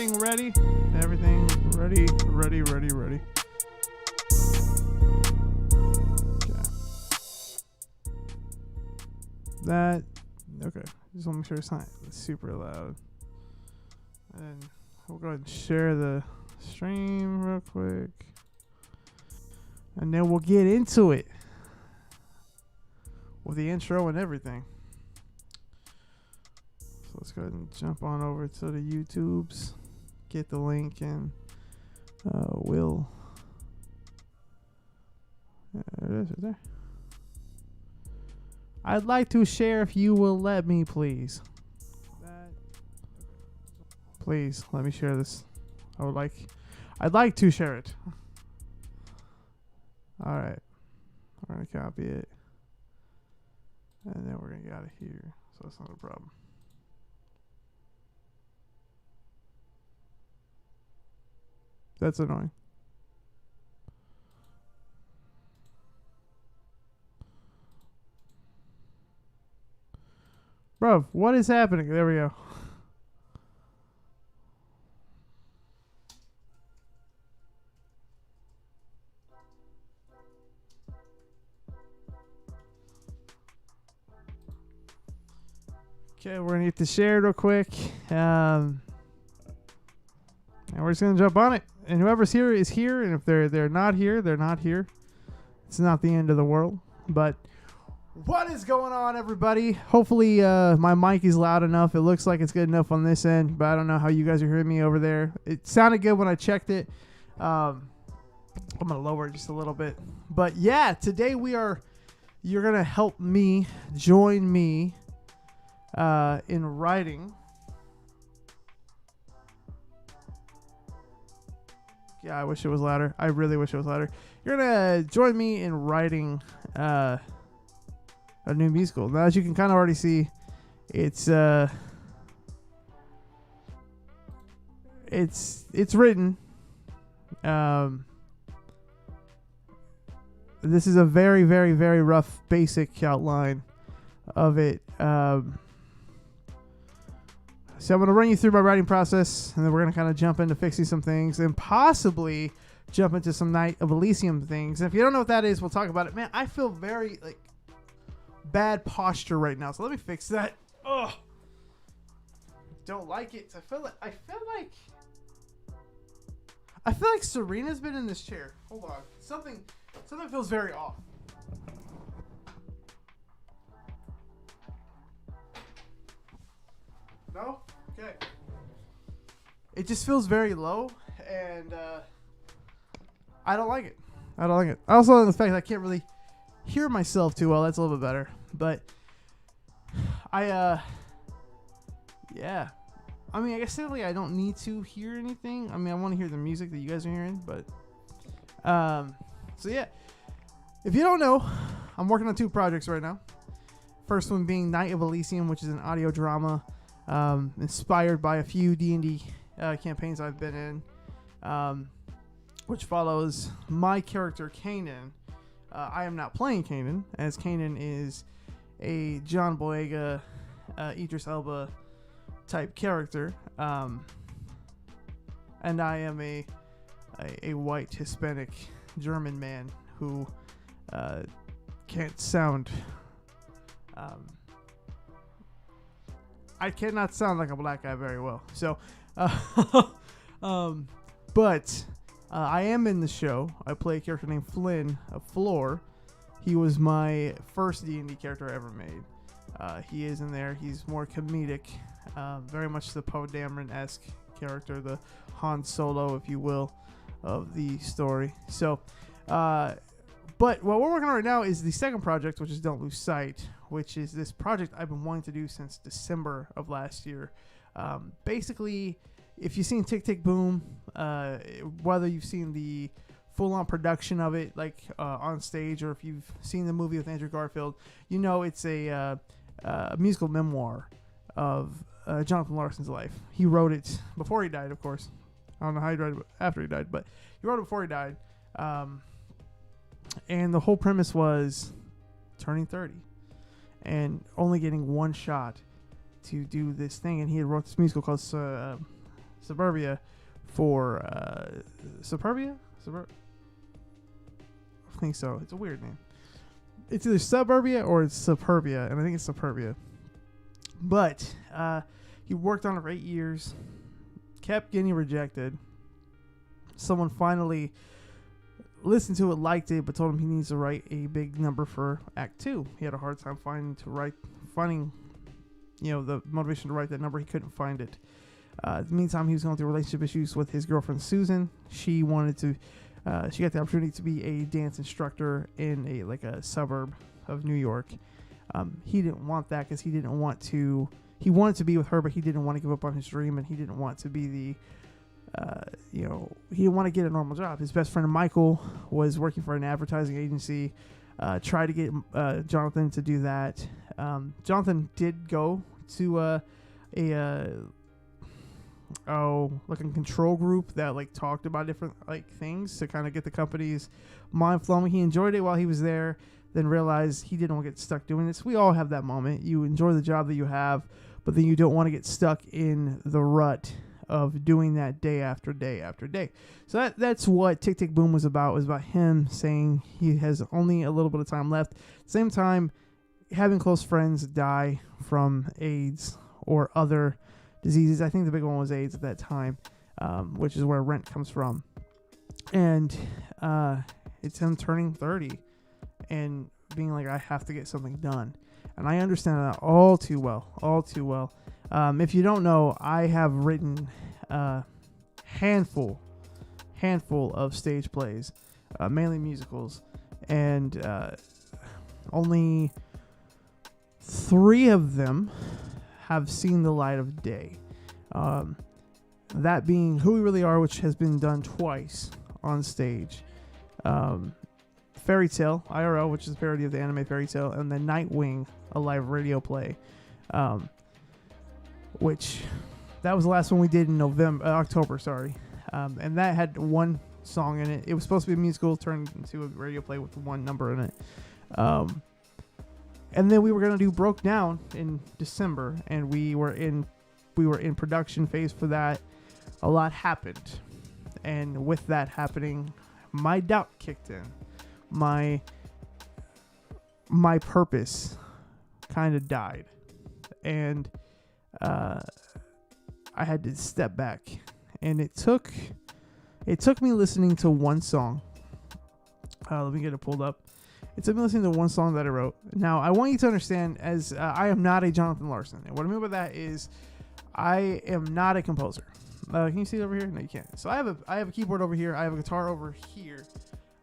everything ready? Everything ready. Okay. That, okay. Just want to make sure it's not super loud. And we'll go ahead and share the stream real quick. And then we'll get into it with the intro and everything. So let's go ahead and jump on over to the YouTubes, get the link, and we'll. There it is right there. I'd like to share if you will let me, please. Please let me share this. I'd like to share it. All right, we're gonna copy it, and then we're gonna get out of here. So that's not a problem. That's annoying. Bro, what is happening? There we go. Okay, we're gonna get this shared real quick. And we're just gonna jump on it. And whoever's here is here, and if they're not here, they're not here. It's not the end of the world. But what is going on, everybody? Hopefully my mic is loud enough. It looks like it's good enough on this end, but I don't know how you guys are hearing me over there. It sounded good when I checked it. I'm gonna lower it just a little bit. But yeah, today you're gonna help me, join me in writing. Yeah, I wish it was louder. I really wish it was louder. You're gonna join me in writing a new musical. Now, as you can kind of already see, it's written. This is a very, very, very rough, basic outline of it. So I'm going to run you through my writing process, and then we're going to kind of jump into fixing some things and possibly jump into some Night of Elysium things. And if you don't know what that is, we'll talk about it. Man, I feel very bad posture right now, so let me fix that. Ugh. Don't like it. I feel like Serena's been in this chair. Hold on. Something feels very off. No? Okay. It just feels very low, and I don't like it. I also like the fact that I can't really hear myself too well. That's a little bit better. But yeah. I mean, I guess technically I don't need to hear anything. I mean, I want to hear the music that you guys are hearing, but so yeah. If you don't know, I'm working on 2 projects right now. First one being Night of Elysium, which is an audio drama inspired by a few D&D campaigns I've been in, which follows my character Kanan. I am not playing Kanan, as Kanan is a John Boyega, Idris Elba type character, and I am a white Hispanic German man who can't sound. I cannot sound like a black guy very well. So, but I am in the show. I play a character named Flynn of Floor. He was my first D&D character I ever made. He is in there. He's more comedic, very much the Poe Dameron-esque character, the Han Solo, if you will, of the story. So, but what we're working on right now is the second project, which is Don't Lose Sight, which is this project I've been wanting to do since December of last year. Basically, if you've seen Tick Tick Boom, whether you've seen the full-on production of it, like on stage, or if you've seen the movie with Andrew Garfield, you know it's a musical memoir of Jonathan Larson's life. He wrote it before he died, of course. I don't know how he wrote it after he died, but he wrote it before he died. And the whole premise was turning 30 and only getting one shot to do this thing. And he had wrote this musical called Suburbia for Suburbia. I think so. It's a weird name. It's either Suburbia or it's Superbia, and I think it's Superbia. But he worked on it for 8 years, kept getting rejected. Someone finally listened to it, liked it, but told him he needs to write a big number for Act 2. He had a hard time finding, the motivation to write that number. He couldn't find it. In the meantime, he was going through relationship issues with his girlfriend Susan. She got the opportunity to be a dance instructor in a suburb of New York. He didn't want that because he wanted to be with her, but he didn't want to give up on his dream, and he didn't want to be he didn't want to get a normal job. His best friend Michael was working for an advertising agency, tried to get Jonathan to do that. Jonathan did go to a control group that talked about different things to kind of get the company's mind flowing. He enjoyed it while he was there, then realized he didn't want to get stuck doing this. We all have that moment. You enjoy the job that you have, but then you don't want to get stuck in the rut of doing that day after day after day. So that's what Tick Tick Boom was about. It was about him saying he has only a little bit of time left. At the same time, having close friends die from AIDS or other diseases. I think the big one was AIDS at that time, which is where Rent comes from. And it's him turning 30 and being like, I have to get something done. And I understand that all too well. If you don't know, I have written a handful of stage plays, mainly musicals, and only 3 of them have seen the light of day. That being Who We Really Are, which has been done twice on stage. Fairy Tale, IRL, which is a parody of the anime Fairy Tale, and then Nightwing, a live radio play. Which that was the last one we did in October, and that had 1 song in it. It was supposed to be a musical turned into a radio play with 1 number in it. And then we were gonna do Broke Down in December, and we were in production phase for that. A lot happened, and with that happening, my doubt kicked in. My purpose kind of died, and I had to step back, and it took me listening to 1 song. Let me get it pulled up. It took me listening to 1 song that I wrote. Now, I want you to understand, as I am not a Jonathan Larson, and what I mean by that is I am not a composer. Can you see it over here? No, you can't. So I have a keyboard over here. I have a guitar over here,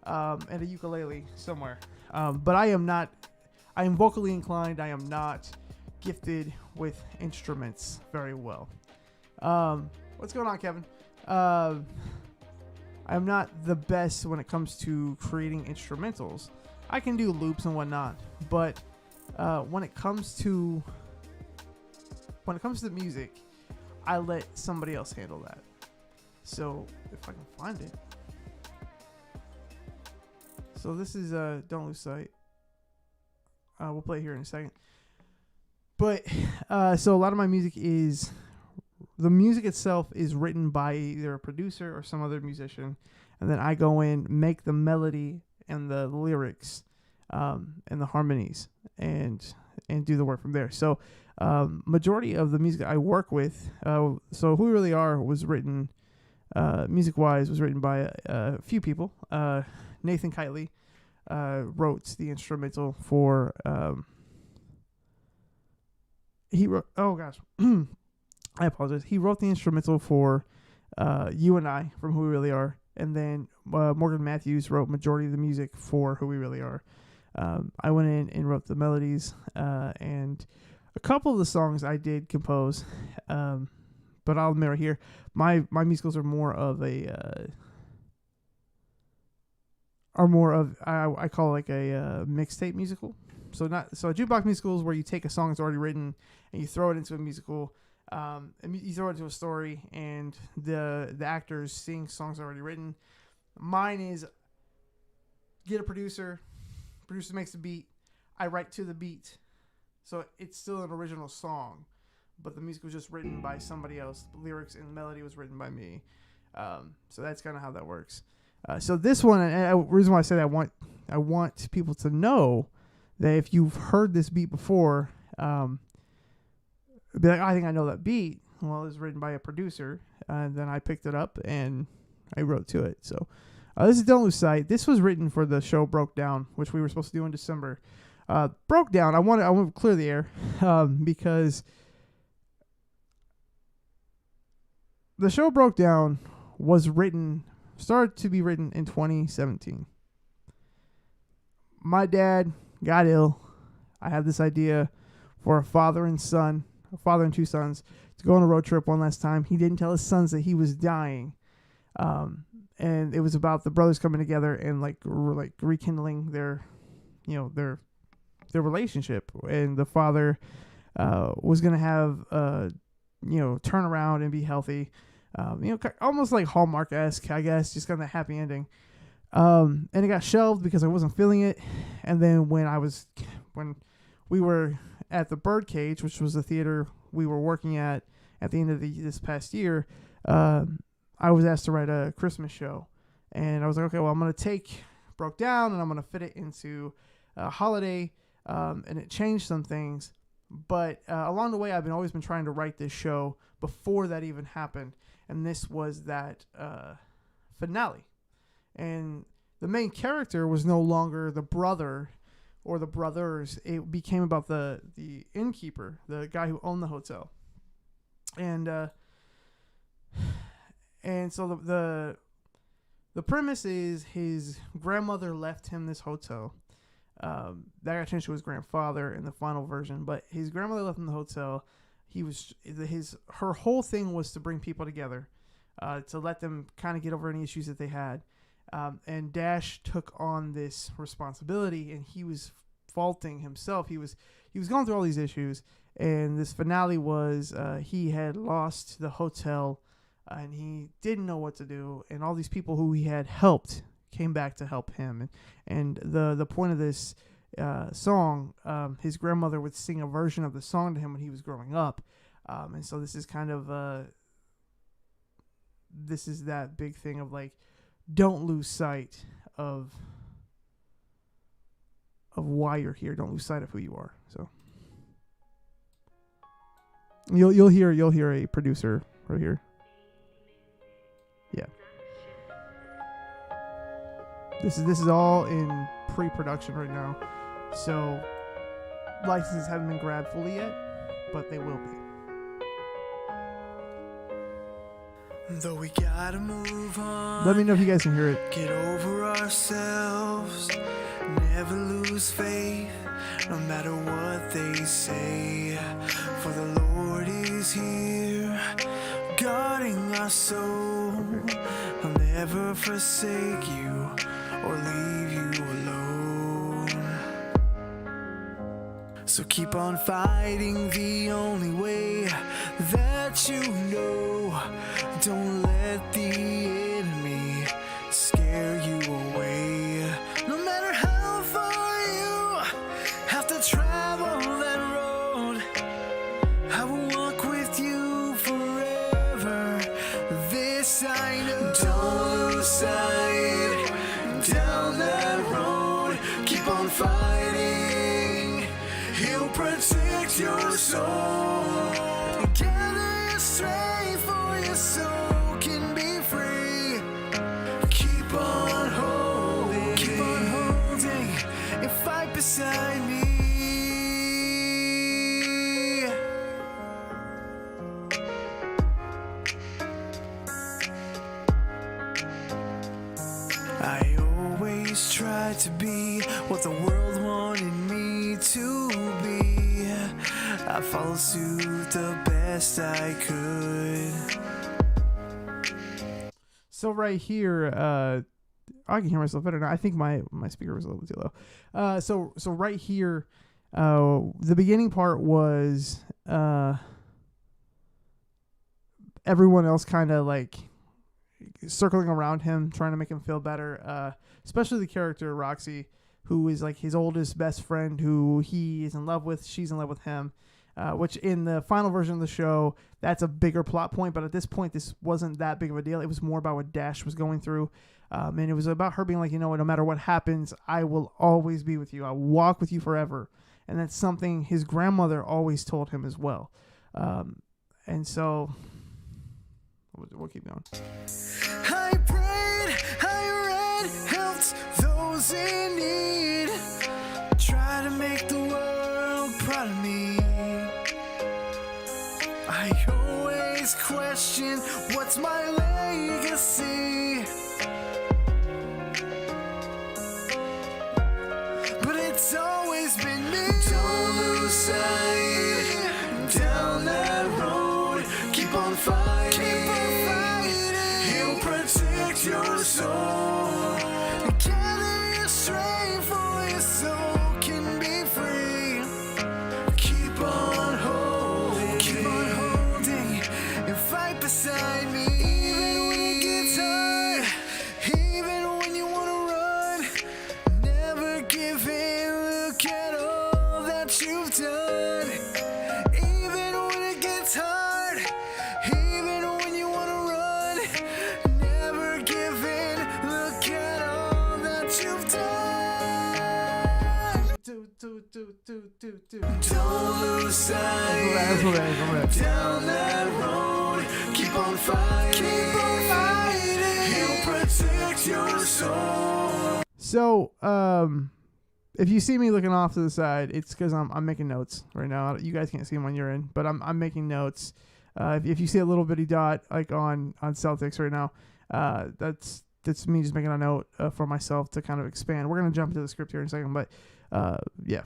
and a ukulele somewhere. But I am vocally inclined. I am not gifted with instruments very well. What's going on, Kevin? I'm not the best when it comes to creating instrumentals. I can do loops and whatnot, but when it comes to music, I let somebody else handle that. So if I can find it. So this is Don't Lose Sight. We'll play it here in a second. But so a lot of my music the music itself is written by either a producer or some other musician, and then I go in, make the melody and the lyrics and the harmonies and do the work from there. So majority of the music I work with, so Who We Really Are was written, music-wise, was written by a few people. Nathan Kitely wrote the instrumental for, I apologize. He wrote the instrumental for You and I from Who We Really Are. And then Morgan Matthews wrote majority of the music for Who We Really Are. I went in and wrote the melodies, and a couple of the songs I did compose. But I'll admit right here, my musicals are more of I call it like a mixtape musical. So a jukebox musical is where you take a song that's already written and you throw it into a musical. And you throw it into a story, and the actors sing songs already written. Mine is get a producer makes the beat, I write to the beat, so it's still an original song, but the music was just written by somebody else. The lyrics and melody was written by me. So that's kind of how that works. So this one, and the reason why I said I want people to know that if you've heard this beat before, be like, I think I know that beat. Well, it was written by a producer, and then I picked it up and I wrote to it. So this is Don't Lose Sight. This was written for the show Broke Down, which we were supposed to do in December. Broke Down. I want to clear the air because the show Broke Down started to be written in 2017. My dad got ill. I had this idea for a father and two sons, to go on a road trip one last time. He didn't tell his sons that he was dying. And it was about the brothers coming together and like rekindling their relationship. And the father was going to have turn around and be healthy. Almost like Hallmark-esque, I guess, just kind of a happy ending. And it got shelved because I wasn't feeling it. And then when we were at the Birdcage, which was the theater we were working at the end of this past year, I was asked to write a Christmas show. And I was like, okay, well, I'm going to take Broke Down and I'm going to fit it into a holiday. And it changed some things. But along the way, I've always been trying to write this show before that even happened. And this was that finale. And the main character was no longer the brother or the brothers. It became about the innkeeper, the guy who owned the hotel. And so the premise is his grandmother left him this hotel. That got changed to his grandfather in the final version, but his grandmother left him the hotel. Her whole thing was to bring people together, to let them kind of get over any issues that they had. And Dash took on this responsibility, and he was faulting himself. He was going through all these issues, and this finale was he had lost the hotel, and he didn't know what to do. And all these people who he had helped came back to help him. And the point of this song, his grandmother would sing a version of the song to him when he was growing up. And so this is kind of this is that big thing of like, don't lose sight of why you're here. Don't lose sight of who you are. So you'll hear a producer right here. Yeah. This is all in pre-production right now. So licenses haven't been grabbed fully yet, but they will be. Though we gotta move on. Let me know if you guys can hear it. Get over ourselves. Never lose faith, no matter what they say. For the Lord is here, guarding our soul. He'll never forsake you or leave you alone. So keep on fighting the only way that you know. Don't let the enemy scare you away. No matter how far you have to travel that road, I will walk with you forever. This I know. Don't lose sight down that road. Keep on fighting. He'll protect your soul. Gather your strength for your soul can be free. Keep on holding, and fight beside me. I always tried to be what the world wanted me to be. I followed suit the best I could. So right here, I can hear myself better now. I think my speaker was a little bit too low. So right here, the beginning part was everyone else kind of like circling around him, trying to make him feel better. Especially the character Roxy, who is like his oldest best friend, who he is in love with. She's in love with him. which in the final version of the show, that's a bigger plot point. But at this point, this wasn't that big of a deal. It was more about what Dash was going through. And it was about her being like, you know what, no matter what happens, I will always be with you. I'll walk with you forever. And that's something his grandmother always told him as well. And so we'll keep going. I prayed, I read, helped those in need. Try to make the world proud of me. I always question what's my legacy. But it's always been me. Don't lose sight down that road. Keep on fighting. He'll protect your soul. Gather your strength for your soul can be free. Keep on holding, and fight beside me. Even when it gets hard, even when you wanna run, never give in. Look at all that you've done. Even when it gets hard, even when you wanna run, never give in. Look at all that you've done. Don't lose sight down that road. Keep on fighting. He'll protect your soul. So, if you see me looking off to the side, it's because I'm making notes right now. You guys can't see them when you're in, but I'm making notes. If you see a little bitty dot like on Celtics right now, that's me just making a note for myself to kind of expand. We're gonna jump into the script here in a second, but yeah,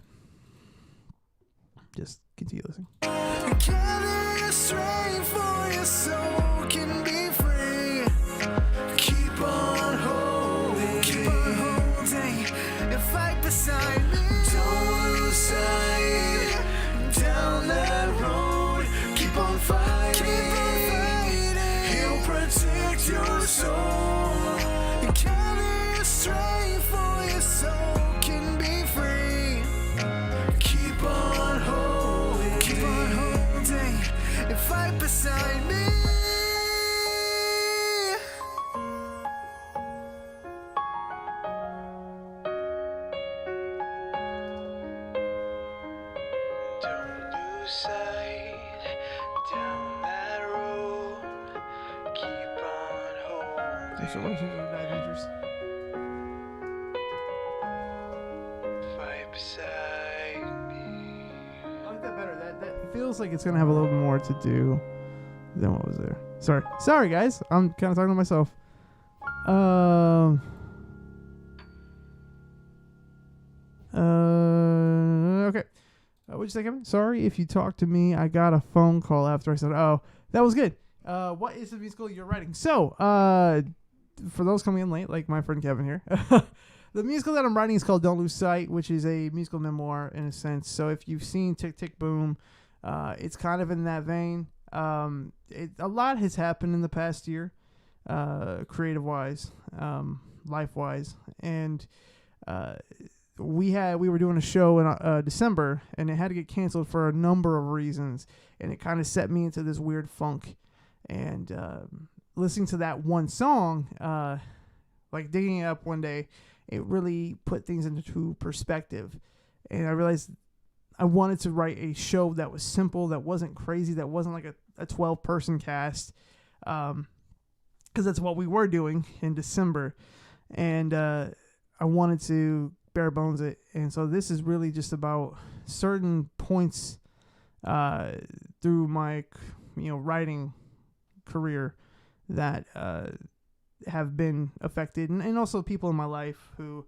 just continue listening. Gather your strength for your soul can be free. Keep on holding, and fight beside me. Don't lose sight down that road. Keep on fighting. He'll protect your soul. Gather your strength for your soul can be free. Keep on holding, and fight beside me. Don't lose sight down that road. Keep on So what is it, Avengers? holding. Fight beside me. I like that better. That feels like it's gonna have a little more to do than what was there. Sorry, guys. I'm kind of talking to myself. Okay. What'd you say, Kevin? Sorry if you talked to me. I got a phone call after I said, "Oh, that was good." What is the musical you're writing? So, for those coming in late, like my friend Kevin here, the musical that I'm writing is called Don't Lose Sight, which is a musical memoir in a sense. So if you've seen Tick, Tick, Boom, it's kind of in that vein. A lot has happened in the past year, creative-wise, life-wise, and we were doing a show in December, and it had to get canceled for a number of reasons, and it kind of set me into this weird funk. And listening to that one song, like digging it up one day, it really put things into perspective. And I realized I wanted to write a show that was simple, that wasn't crazy, that wasn't like a 12-person cast, because that's what we were doing in December. And I wanted to bare bones it. And so this is really just about certain points through my writing career that have been affected, and also people in my life who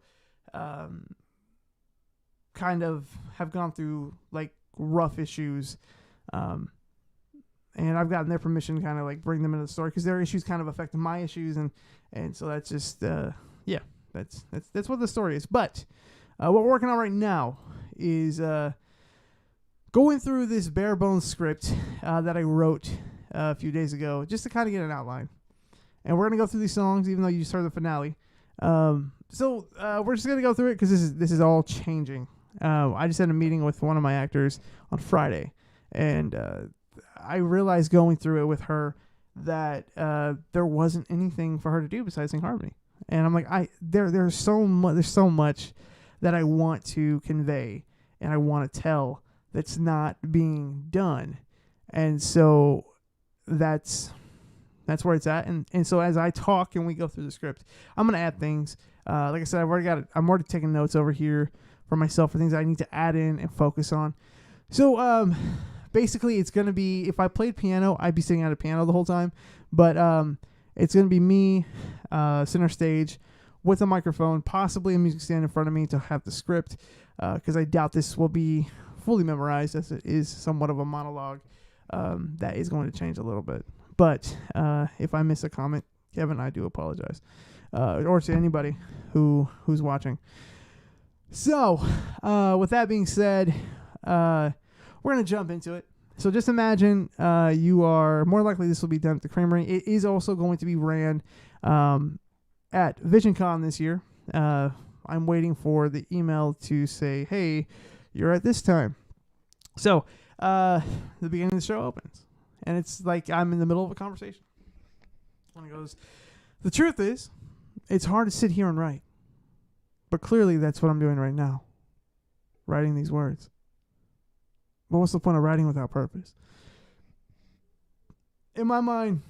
kind of have gone through like rough issues, and I've gotten their permission to kind of like bring them into the story because their issues kind of affected my issues, and so that's just that's what the story is. But what we're working on right now is going through this bare bones script that I wrote a few days ago, just to kind of get an outline. And we're going to go through these songs, even though you just heard the finale. So we're just going to go through it because this is all changing. I just had a meeting with one of my actors on Friday, And I realized going through it with her that there wasn't anything for her to do besides sing harmony. And I'm like, there's so much that I want to convey and I want to tell that's not being done. And so that's where it's at. And so as I talk and we go through the script, I'm going to add things. Like I said, I'm already taking notes over here for myself for things I need to add in and focus on. So basically it's going to be, if I played piano, I'd be sitting at a piano the whole time. But it's going to be me center stage with a microphone, possibly a music stand in front of me to have the script, because I doubt this will be fully memorized, as it is somewhat of a monologue that is going to change a little bit. But if I miss a comment, Kevin, I do apologize, or to anybody who's watching. So with that being said, we're going to jump into it. So just imagine you are, more likely this will be done at the Creamery. It is also going to be ran at VisionCon this year. I'm waiting for the email to say, hey, you're at this time. So the beginning of the show opens. And it's like I'm in the middle of a conversation. And it goes, the truth is, it's hard to sit here and write. But clearly that's what I'm doing right now. Writing these words. But what's the point of writing without purpose? In my mind,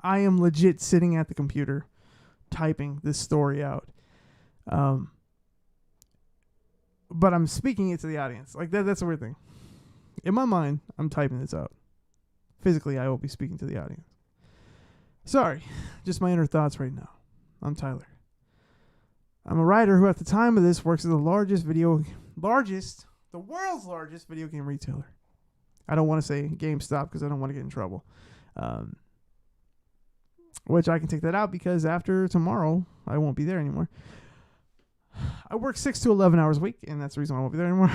I am legit sitting at the computer typing this story out. But I'm speaking it to the audience. Like that's a weird thing. In my mind, I'm typing this out. Physically, I will be speaking to the audience. Sorry, just my inner thoughts right now. I'm Tyler. I'm a writer who at the time of this works at the world's largest video game retailer. I don't want to say GameStop because I don't want to get in trouble. Which I can take that out because after tomorrow, I won't be there anymore. I work 6 to 11 hours a week, and that's the reason I won't be there anymore.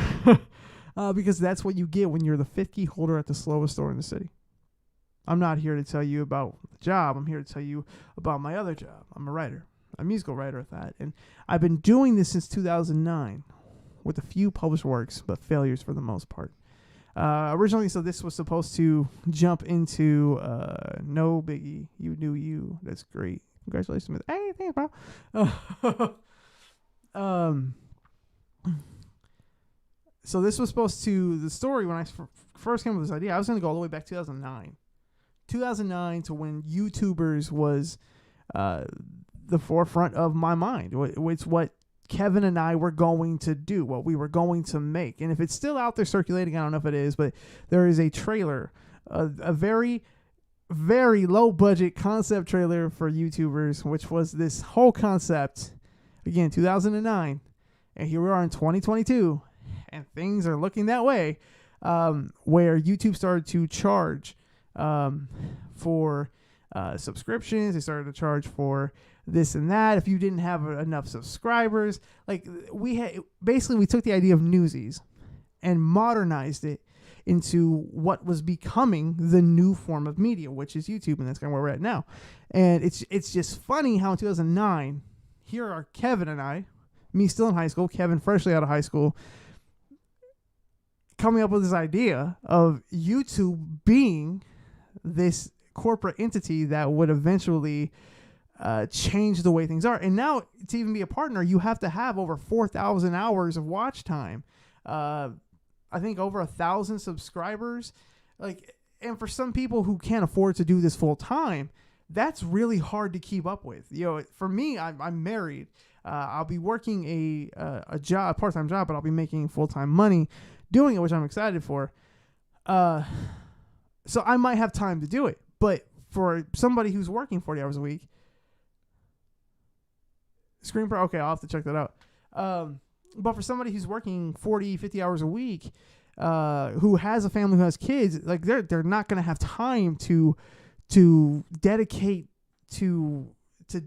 Because that's what you get when you're the fifth key holder at the slowest store in the city. I'm not here to tell you about the job. I'm here to tell you about my other job. I'm a writer, a musical writer at that. And I've been doing this since 2009 with a few published works, but failures for the most part. Originally, so this was supposed to jump into No Biggie, You Knew You. That's great. Congratulations. Hey, thanks, bro. So this was supposed to, the story, when I first came up with this idea, I was going to go all the way back to 2009. 2009 to when YouTubers was the forefront of my mind. It's what Kevin and I were going to do, what we were going to make. And if it's still out there circulating, I don't know if it is, but there is a trailer, a very, very low budget concept trailer for YouTubers, which was this whole concept, again, 2009. And here we are in 2022, and things are looking that way, where YouTube started to charge for subscriptions. They started to charge for this and that. If you didn't have enough subscribers, like we took the idea of Newsies and modernized it into what was becoming the new form of media, which is YouTube, and that's kind of where we're at now. And it's just funny how in 2009, here are Kevin and I, me still in high school, Kevin freshly out of high school, coming up with this idea of YouTube being this corporate entity that would eventually change the way things are. And now to even be a partner, you have to have over 4,000 hours of watch time. I think over 1,000 subscribers. And for some people who can't afford to do this full time, that's really hard to keep up with. For me, I'm married. I'll be working a job, part-time job, but I'll be making full-time money doing it, which I'm excited for. So I might have time to do it. But for somebody who's working 40 hours a week, Screen Pro, okay, I'll have to check that out. But for somebody who's working 40, 50 hours a week, who has a family, who has kids, like they're not going to have time to dedicate to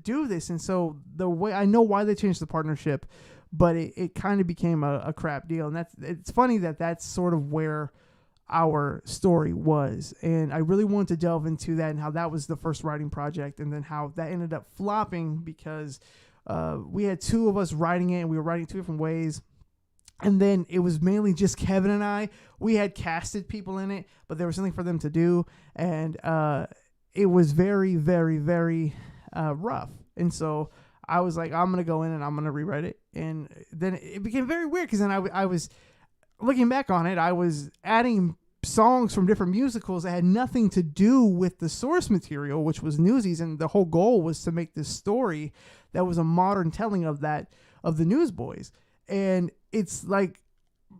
do this. And so the way, I know why they changed the partnership, but it kind of became a crap deal. And it's funny that's sort of where our story was. And I really wanted to delve into that and how that was the first writing project, and then how that ended up flopping because we had two of us writing it, and we were writing two different ways. And then it was mainly just Kevin and I. We had casted people in it, but there was something for them to do. And it was very, very, very rough. And so I was like, I'm going to go in and I'm going to rewrite it. And then it became very weird because then I was, looking back on it, I was adding songs from different musicals that had nothing to do with the source material, which was Newsies. And the whole goal was to make this story that was a modern telling of that, of the Newsboys. And it's like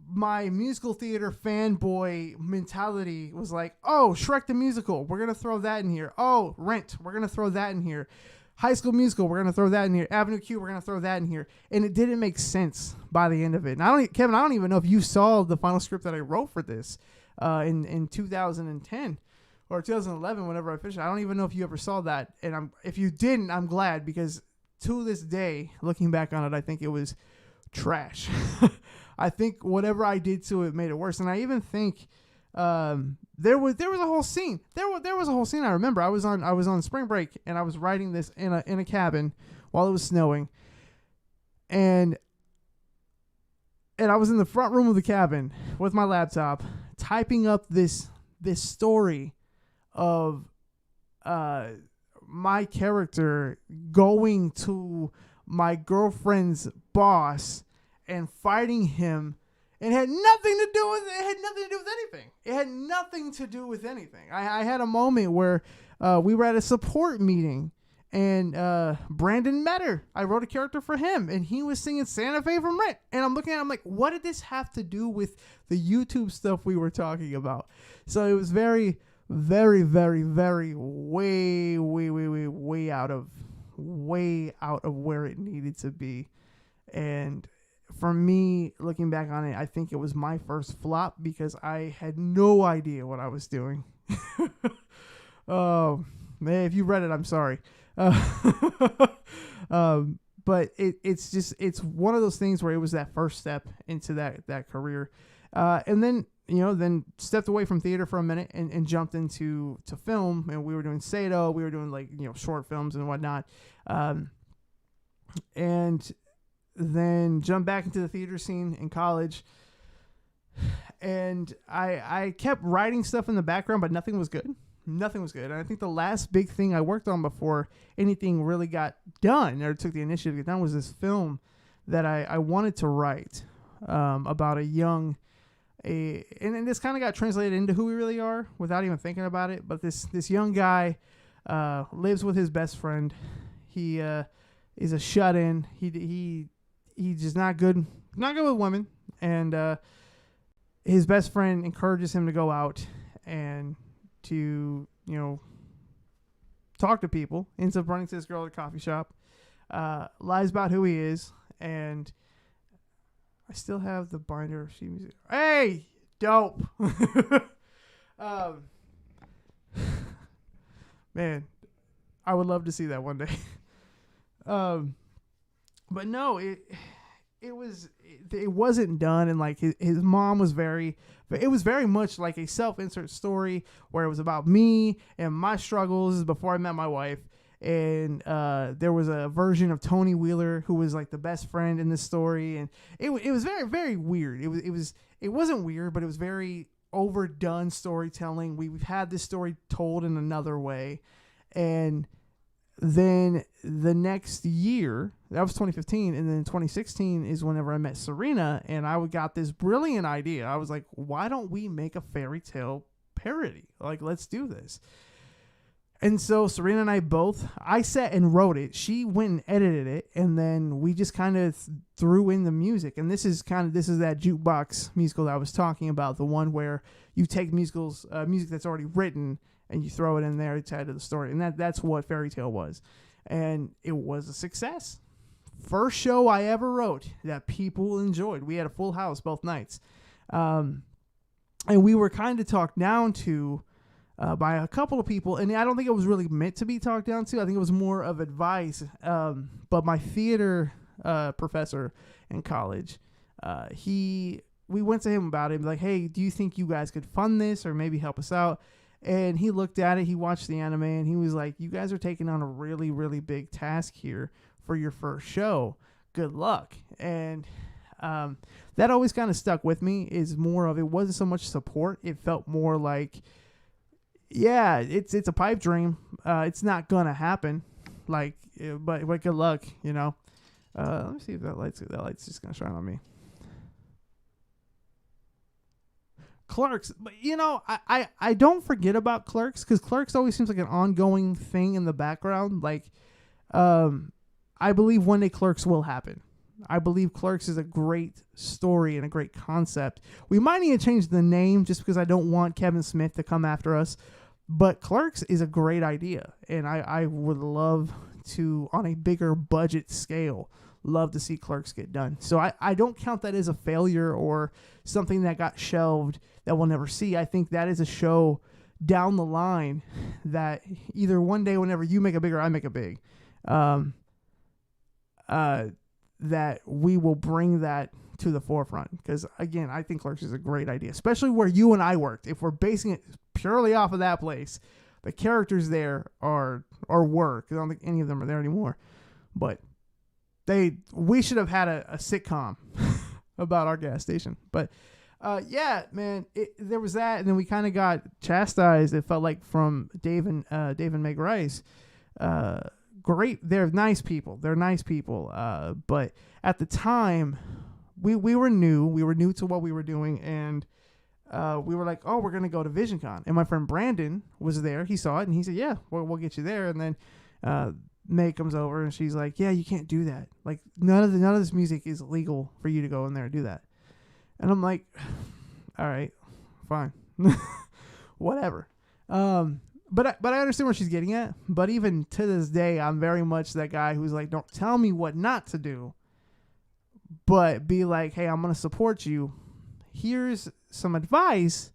my musical theater fanboy mentality was like, oh, Shrek the Musical, we're going to throw that in here. Oh, Rent, we're going to throw that in here. High School Musical, we're going to throw that in here. Avenue Q, we're going to throw that in here. And it didn't make sense by the end of it. And Kevin, I don't even know if you saw the final script that I wrote for this in 2010 or 2011, whenever I finished it. I don't even know if you ever saw that. And if you didn't, I'm glad, because to this day, looking back on it, I think it was trash. I think whatever I did to it made it worse. And I even think there was a whole scene. There was a whole scene. I remember I was on spring break and I was writing this in a cabin while it was snowing, and I was in the front room of the cabin with my laptop typing up this story of my character going to my girlfriend's boss and fighting him, and it had nothing to do with anything. It had nothing to do with anything. I had a moment where we were at a support meeting, and Brandon Metter, I wrote a character for him, and he was singing Santa Fe from Rent. And I'm looking at him like, what did this have to do with the YouTube stuff we were talking about? So it was very, very, very, very way out of where it needed to be. And for me, looking back on it, I think it was my first flop because I had no idea what I was doing. Oh man, if you read it, I'm sorry. But it's one of those things where it was that first step into that career, and then stepped away from theater for a minute and jumped into film. And we were doing Sado, we were doing short films and whatnot, and then jumped back into the theater scene in college. And I kept writing stuff in the background, but nothing was good. Nothing was good. And I think the last big thing I worked on before anything really got done or took the initiative to get done was this film that I wanted to write about and this kind of got translated into Who We Really Are without even thinking about it. But this young guy lives with his best friend. He is a shut-in. He's just not good with women. And his best friend encourages him to go out and to, talk to people. Ends up running to this girl at a coffee shop. Lies about who he is. And I still have the binder of sheet music. Hey! Dope! Man, I would love to see that one day. But no, it wasn't done, and like his mom was it was very much like a self-insert story where it was about me and my struggles before I met my wife. And there was a version of Tony Wheeler who was like the best friend in this story, and it was very, very weird. It wasn't weird, but it was very overdone storytelling. We've had this story told in another way. And then the next year, that was 2015, and then 2016 is whenever I met Serena, and I got this brilliant idea. I was like, why don't we make a fairy tale parody? Like, let's do this. And so Serena and I sat and wrote it. She went and edited it, and then we just kind of threw in the music. And this is that jukebox musical that I was talking about, the one where you take music that's already written and you throw it in there to add to the story. And that's what Fairy Tale was. And it was a success. First show I ever wrote that people enjoyed. We had a full house both nights. And we were kind of talked down to by a couple of people, and I don't think it was really meant to be talked down to. I think it was more of advice. But my theater professor in college, we went to him about it, like, hey, do you think you guys could fund this or maybe help us out? And he looked at it, he watched the anime, and he was like, you guys are taking on a really, really big task here for your first show. Good luck. And That always kind of stuck with me. Is more of, it wasn't so much support. It felt more like, yeah, it's a pipe dream. It's not gonna happen. Like, but good luck, you know. Let me see if that light's just gonna shine on me. Clerks, but you know, I don't forget about Clerks, because Clerks always seems like an ongoing thing in the background. Like, I believe one day Clerks will happen. I believe Clerks is a great story and a great concept. We might need to change the name just because I don't want Kevin Smith to come after us. But Clerks is a great idea, and I would love to, on a bigger budget scale, love to see Clerks get done. So I don't count that as a failure or something that got shelved that we'll never see. I think that is a show down the line that either one day, whenever you make it big or I make it big, that we will bring that to the forefront. Because again, I think Clerks is a great idea, especially where you and I worked. If we're basing it purely off of that place, the characters there are work. I don't think any of them are there anymore, but we should have had a sitcom about our gas station. But yeah, man, there was that, and then we kind of got chastised. It felt like from Dave and Meg Rice. Great, they're nice people. But at the time, we were new. We were new to what we were doing, and we were like, oh, we're gonna go to VisionCon. And my friend Brandon was there. He saw it, and he said, yeah, we'll get you there. And then May comes over, and she's like, yeah, you can't do that. Like, none of this music is legal for you to go in there and do that. And I'm like, all right, fine, whatever. But I understand where she's getting at. But even to this day, I'm very much that guy who's like, don't tell me what not to do, but be like, hey, I'm gonna support you. Here's some advice,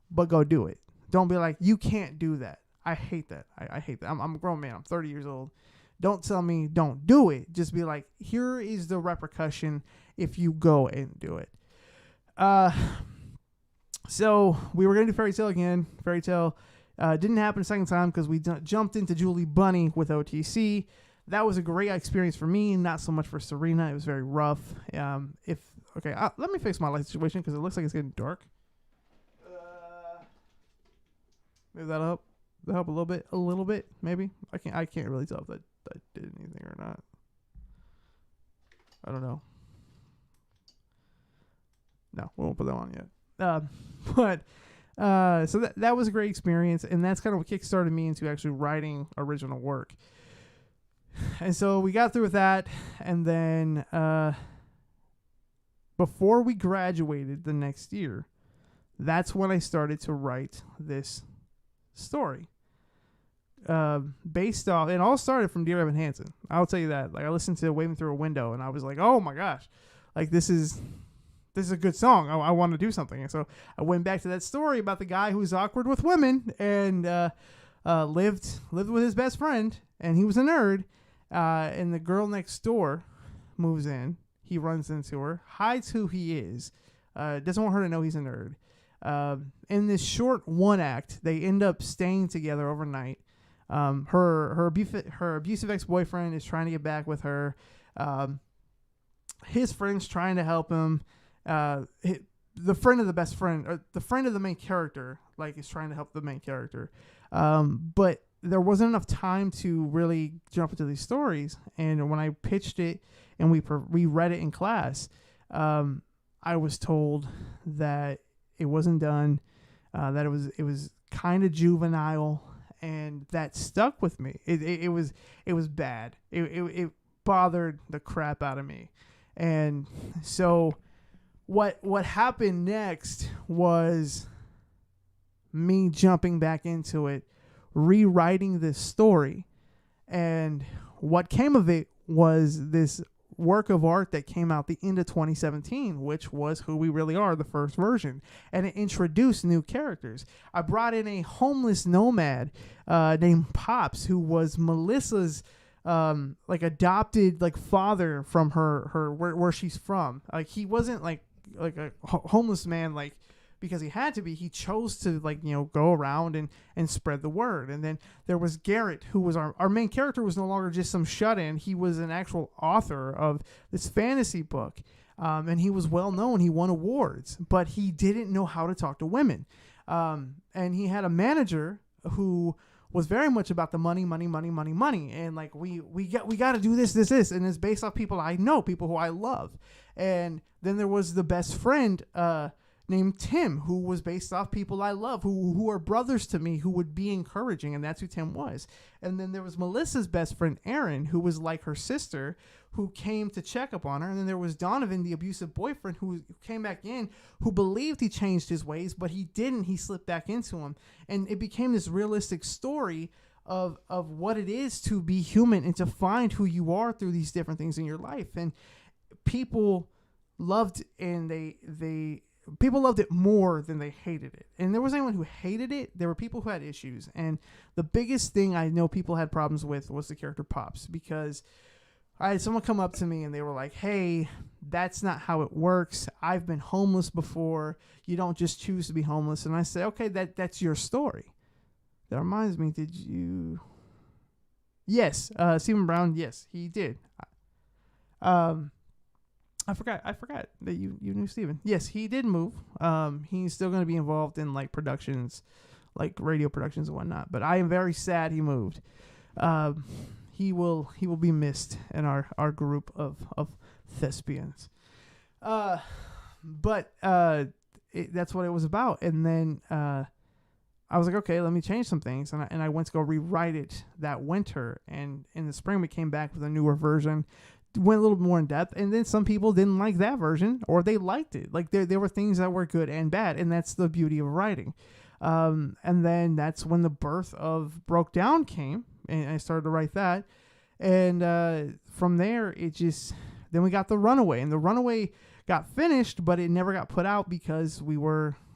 but go do it. Don't be like, you can't do that. I hate that. I hate that. I'm a grown man. I'm 30 years old. Don't tell me don't do it. Just be like, here is the repercussion if you go and do it. So we were going to do Fairy Tail again. Fairy Tail didn't happen a second time because we jumped into Julie Bunny with OTC. That was a great experience for me, not so much for Serena. It was very rough. Let me fix my light situation because it looks like it's getting dark. Move that up. That help a little bit, maybe. I can't really tell if that did anything or not. I don't know. No, we won't put that on yet. So that was a great experience, and that's kind of what kickstarted me into actually writing original work. And so we got through with that, and then before we graduated the next year, that's when I started to write this story. Based off, it all started from Dear Evan Hansen. I'll tell you that. Like, I listened to Waving Through a Window, and I was like, oh my gosh, like this is a good song. I want to do something. And so I went back to that story about the guy who's awkward with women and lived with his best friend, and he was a nerd. And the girl next door moves in. He runs into her, hides who he is, doesn't want her to know he's a nerd. In this short one act, they end up staying together overnight. Her abusive ex-boyfriend is trying to get back with her. His friend's trying to help him. The friend of the best friend, or the friend of the main character, like, is trying to help the main character. But there wasn't enough time to really jump into these stories. And when I pitched it and we read it in class, I was told that it wasn't done, that it was kind of juvenile, and that stuck with me. It was bad. It bothered the crap out of me. And so what happened next was me jumping back into it, rewriting this story, and what came of it was this work of art that came out the end of 2017, which was Who We Really Are, the first version, and it introduced new characters. I brought in a homeless nomad named Pops, who was Melissa's adopted father from her where she's from. Like, he wasn't like a homeless man because he had to be. He chose to go around and spread the word. And then there was Garrett, who was our main character, was no longer just some shut-in. He was an actual author of this fantasy book. And he was well known. He won awards, but he didn't know how to talk to women. And he had a manager who was very much about the money. And like, we got to do this. And it's based off people I know, people who I love. And then there was the best friend, named Tim, who was based off people I love, who are brothers to me, who would be encouraging, and that's who Tim was. And then there was Melissa's best friend, Erin, who was like her sister, who came to check up on her. And then there was Donovan, the abusive boyfriend, who came back in, who believed he changed his ways, but he didn't. He slipped back into them. And it became this realistic story of what it is to be human and to find who you are through these different things in your life. And people loved, and people loved it more than they hated it. And there was anyone who hated it. There were people who had issues. And the biggest thing I know people had problems with was the character Pops, because I had someone come up to me and they were like, hey, that's not how it works. I've been homeless before. You don't just choose to be homeless. And I said, okay, that's your story. That reminds me, did you... Yes, Stephen Brown, yes, he did. I forgot that you knew Steven. Yes, he did move. He's still going to be involved in like productions, like radio productions and whatnot. But I am very sad he moved. He will be missed in our group of thespians. But that's what it was about. And then I was like, okay, let me change some things. And I went to go rewrite it that winter. And in the spring, we came back with a newer version. Went a little more in depth, and then some people didn't like that version, or they liked it. Like there were things that were good and bad, and that's the beauty of writing. And then that's when the birth of Broke Down came, and I started to write that. And from there, then we got The Runaway, and The Runaway got finished, but it never got put out because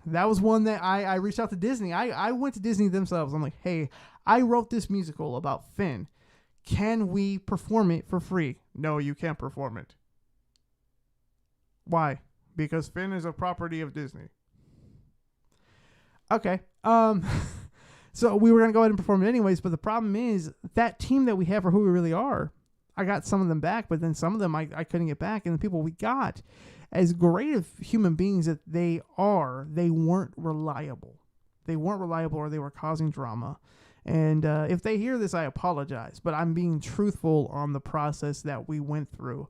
that was one that I reached out to Disney. I went to Disney themselves. I'm like, hey, I wrote this musical about Finn. Can we perform it for free? No, you can't perform it. Why? Because Finn is a property of Disney. Okay. So we were going to go ahead and perform it anyways, but the problem is that team that we have for Who We Really Are, I got some of them back, but then some of them I couldn't get back. And the people we got, as great of human beings that they are, they weren't reliable. They weren't reliable, or they were causing drama. And if they hear this, I apologize, but I'm being truthful on the process that we went through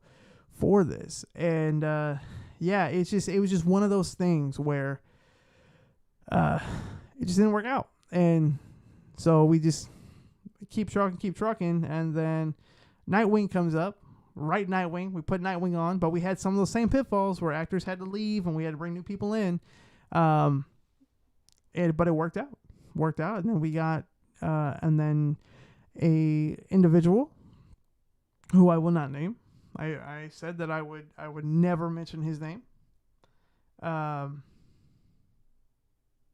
for this. And yeah, it was just one of those things where it just didn't work out. And so we just keep trucking, and then Nightwing comes up. Right, Nightwing. We put Nightwing on, but we had some of those same pitfalls where actors had to leave and we had to bring new people in. But it worked out. And then we got and then a individual who I will not name. I said that I would never mention his name,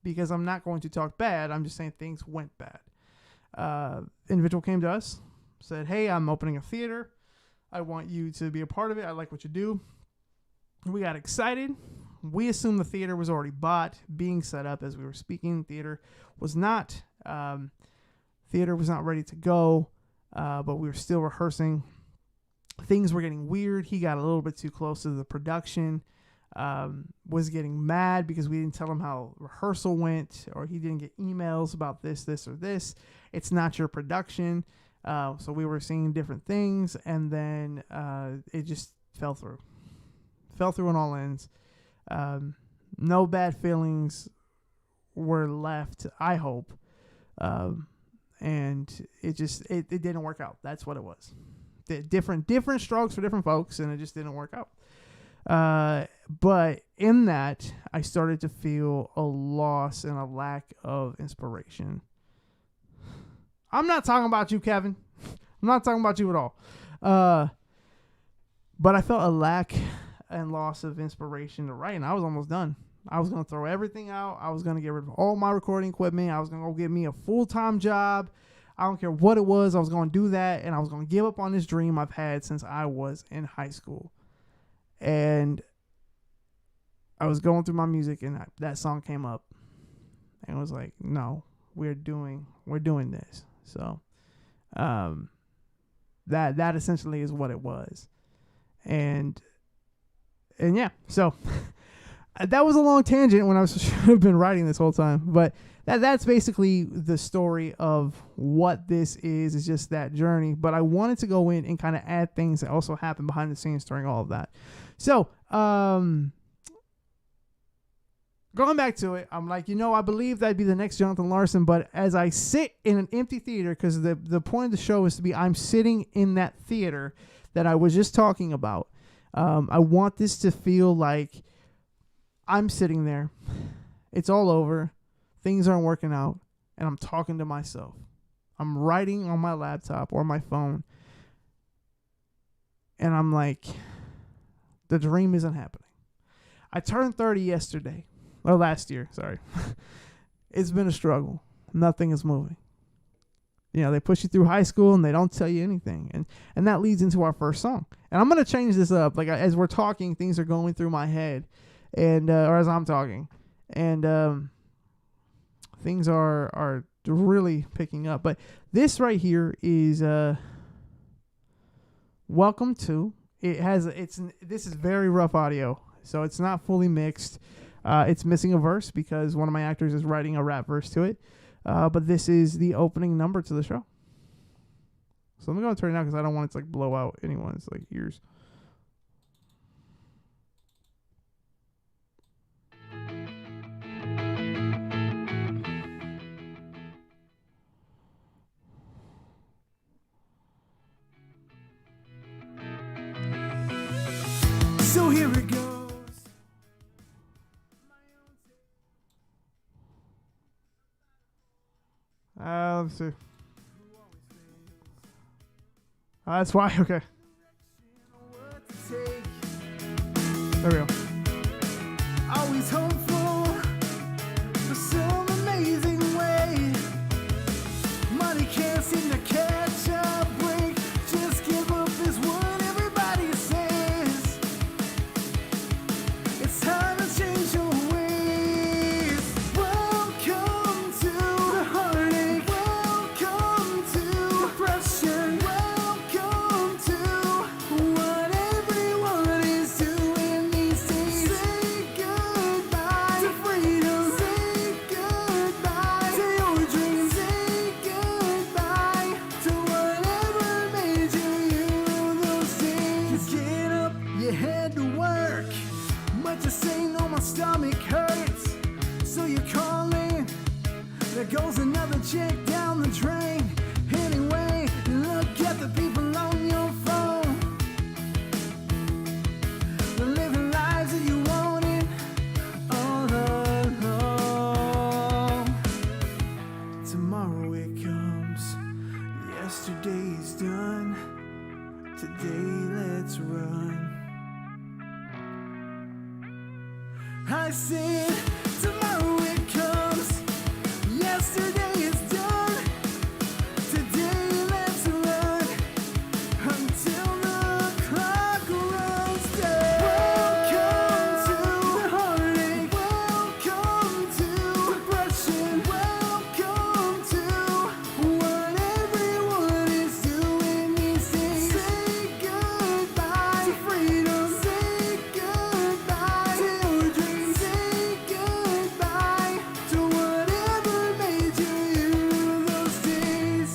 because I'm not going to talk bad. I'm just saying things went bad. Individual came to us, said, hey, I'm opening a theater. I want you to be a part of it. I like what you do. We got excited. We assumed the theater was already bought, being set up as we were speaking. Theater was not. Theater was not ready to go, but we were still rehearsing. Things were getting weird. He got a little bit too close to the production, was getting mad because we didn't tell him how rehearsal went, or he didn't get emails about this, or this. It's not your production. So we were seeing different things, and then it just fell through. Fell through on all ends. No bad feelings were left, I hope. And it didn't work out. That's what it was. Different strokes for different folks, and it just didn't work out. But in that, I started to feel a loss and a lack of inspiration. I'm not talking about you, Kevin. I'm not talking about you at all. But I felt a lack and loss of inspiration to write, and I was almost done. I was going to throw everything out. I was going to get rid of all my recording equipment. I was going to go get me a full-time job. I don't care what it was. I was going to do that, and I was going to give up on this dream I've had since I was in high school. And I was going through my music, and that song came up, and it was like, no, we're doing this. So, that essentially is what it was. And And yeah, so that was a long tangent when I should have been writing this whole time. But that's basically the story of what this is just that journey. But I wanted to go in and kind of add things that also happened behind the scenes during all of that. So, going back to it, I'm like, I believe that'd be the next Jonathan Larson. But as I sit in an empty theater, because the point of the show is to be I'm sitting in that theater that I was just talking about. I want this to feel like I'm sitting there. It's all over. Things aren't working out. And I'm talking to myself. I'm writing on my laptop or my phone. And I'm like, the dream isn't happening. I turned 30 yesterday. Or last year, sorry. It's been a struggle. Nothing is moving. They push you through high school and they don't tell you anything. And that leads into our first song. And I'm going to change this up. Like, as we're talking, things are going through my head. And or as I'm talking. And things are really picking up. But this right here is Welcome To. This is very rough audio. So it's not fully mixed. It's missing a verse because one of my actors is writing a rap verse to it. But this is the opening number to the show. So I'm going to turn it out because I don't want it to like blow out anyone's like ears. So here it goes. Let's see. That's why. Okay. There we go. Always hopeful for some amazing way. Money can't seem to catch a break. Just give up is what everybody says. It's time to change your ways. Welcome to the heartache. Welcome to depression. Welcome to what everyone is doing these days. Say goodbye to freedom. Say goodbye to your dreams. Say goodbye to whatever made you those days. Get up, you head to work, but you say no, my stomach hurts. So you call me. There goes another check down the drain. Anyway, you look at the people on your phone. They're living lives that you wanted all along. Tomorrow it comes. Yesterday's done. Today let's run. I said tomorrow it comes. Yesterday is done. Today let's run until the clock runs down. Welcome to the heartache. Welcome to depression. Welcome to what everyone is doing these days. Say goodbye to freedom. Say goodbye to your dreams. Say goodbye to whatever made you those days.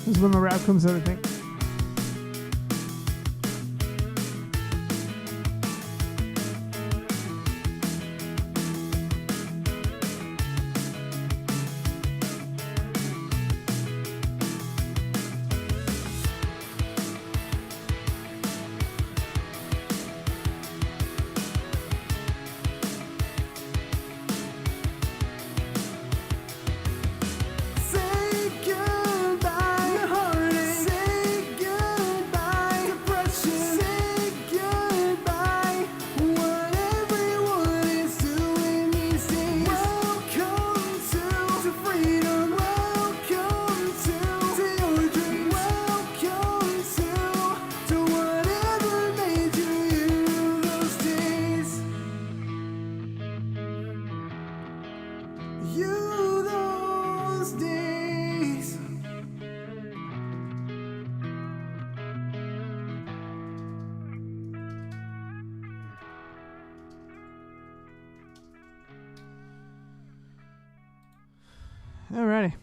This is when the rap comes out, I think. Say goodbye to heartache. Say Alrighty.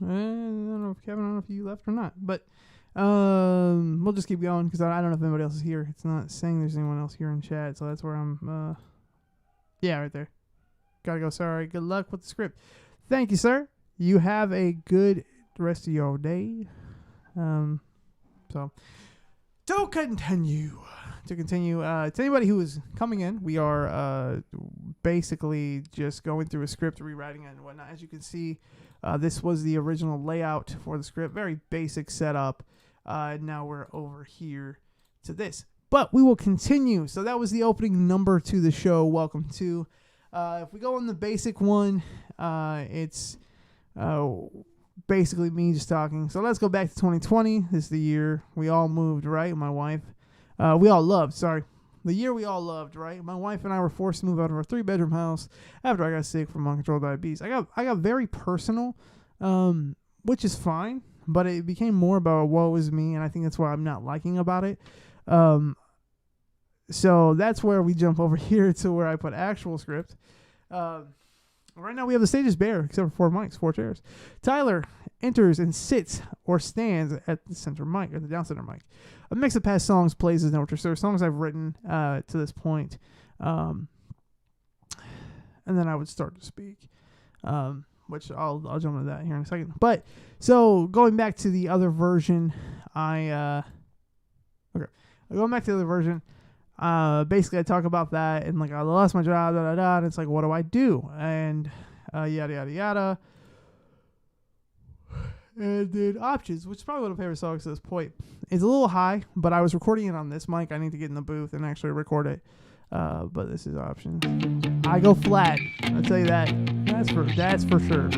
I don't know if Kevin, I don't know if you left or not, but we'll just keep going because I don't know if anybody else is here. It's not saying there's anyone else here in chat, so that's where I'm. Yeah, right there. Gotta go. Sorry. Good luck with the script. Thank you, sir. You have a good rest of your day. So to continue, to anybody who is coming in, we are basically just going through a script, rewriting it and whatnot. As you can see, this was the original layout for the script, very basic setup. Now we're over here to this, but we will continue. So that was the opening number to the show. Welcome to. If we go on the basic one, it's basically me just talking. So let's go back to 2020. This is the year we all moved, right? My wife. We all loved, sorry. The year we all loved, right? My wife and I were forced to move out of our 3-bedroom house after I got sick from uncontrolled diabetes. I got very personal, which is fine, but it became more about what was me, and I think that's what I'm not liking about it. So that's where we jump over here to where I put actual script. Right now we have the stage is bare, except for 4 mics, 4 chairs. Tyler enters and sits or stands at the center mic, or the down center mic. A mix of past songs plays as an orchestra. So songs I've written to this point. And then I would start to speak, which I'll jump into that here in a second. But, so, going back to the other version, going back to the other version, basically I talk about that, and like, I lost my job, and it's like, what do I do? And, yada, yada, yada. And then options, which is probably one of my favorite songs to this point. It's a little high, but I was recording it on this mic. I need to get in the booth and actually record it. But this is options. I go flat. I'll tell you that. That's for sure.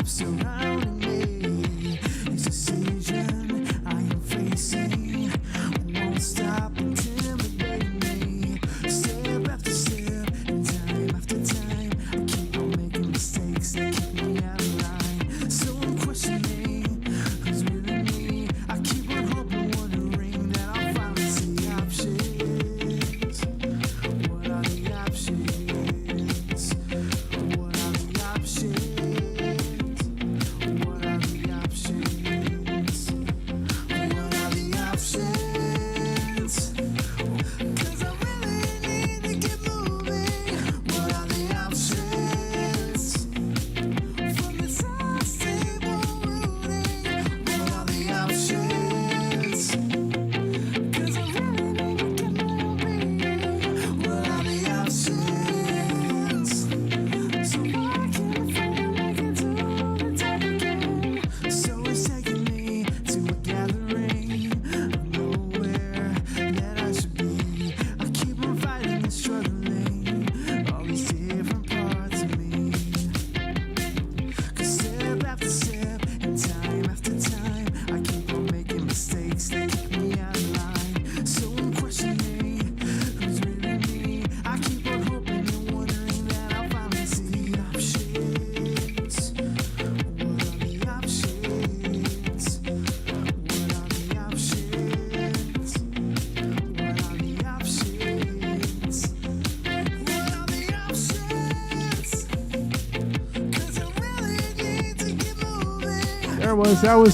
Surrounding me, each decision I am facing won't stop intimidating me. Step after step, and time after time, I keep on making mistakes that keep me out of line. So I'm questioning who's really me. I keep on hoping, wondering that I'll finally see options. What are the options? What are the options?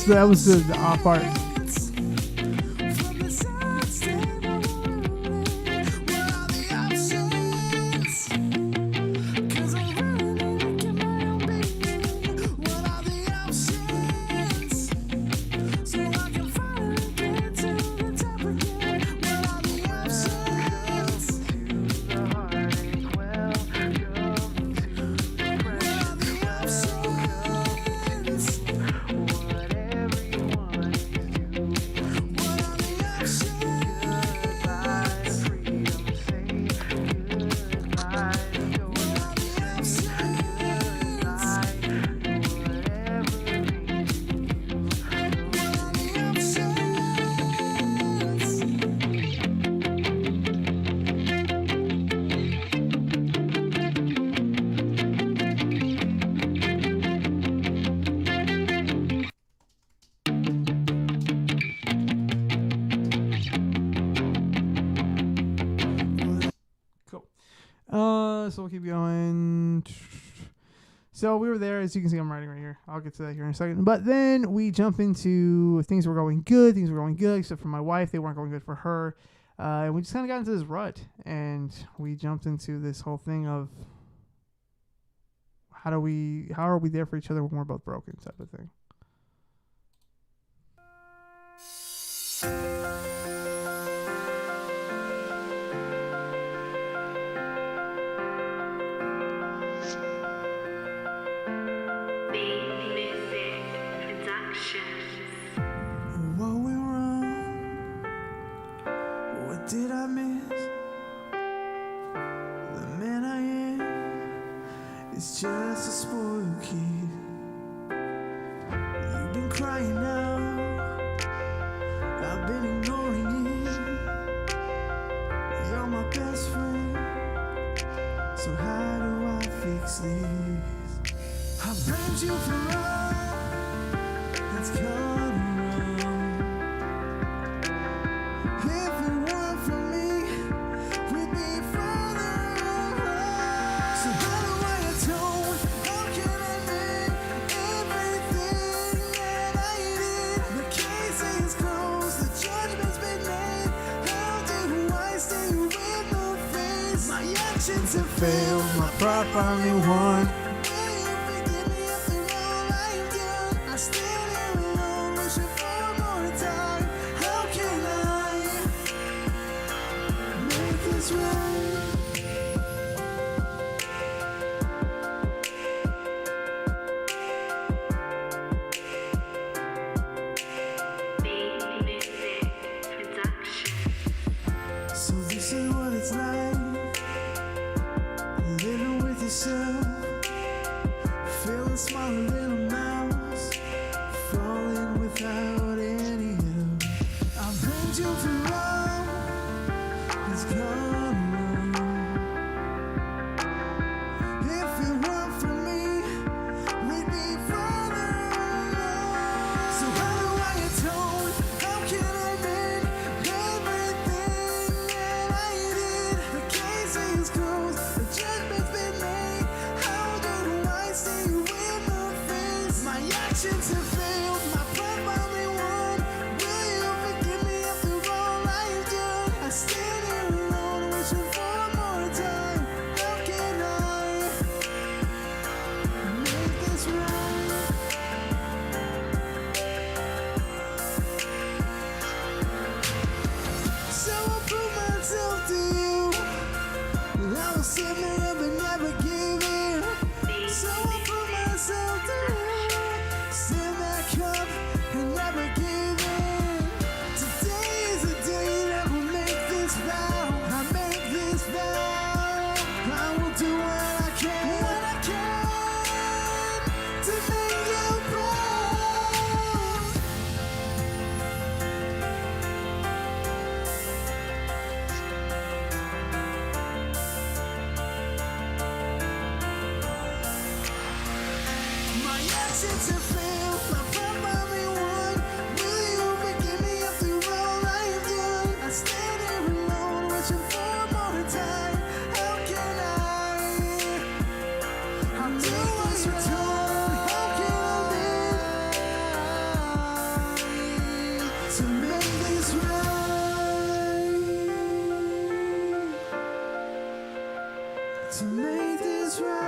That was the off part. so we'll keep going. So we were there, as you can see, I'm writing right here. I'll get to that here in a second. But then we jump into things were going good. Things were going good, except for my wife. They weren't going good for her. And we just kind of got into this rut. And we jumped into this whole thing of how are we there for each other when we're both broken type of thing. What went wrong? What did I miss? The man I am is just a spoiled kid. You've been crying now, I've been ignoring it. You're my best friend, so how do I fix this? I blamed you for all that's gone wrong. If it weren't for me, we'd be further along. So how do I atone? How can I make everything that I did? The case is closed, the judgment's been made. How do I stay with no face? My actions have failed, my pride finally won. Will you forgive me after all I've done? I stand here alone, wishing for more time. How can I make this right? So this is what it's like, living with yourself, feeling small little mouse, falling without any help. I blamed you for all that's gone wrong. If it weren't for me, we'd be further along. So how do I atone? How can I mend everything that I did? The case is closed, the judgment's been made. How do I stay with no face? My actions have failed, my pride finally won. Will you forgive me after all I've done? I stand here alone, wishing for more time. How can I make this right? So I prove myself to you, and I will sit there and never give in. So I prove myself to you, stand back up and never give in. Today is the day that will make this vow. I make this vow. I will do what I can to make you proud. My actions have failed, my pride finally won. Will you forgive me after all I've done? I stand here alone, wishing for more time. How can I do what you're told? How can I live to make this right? To make this right.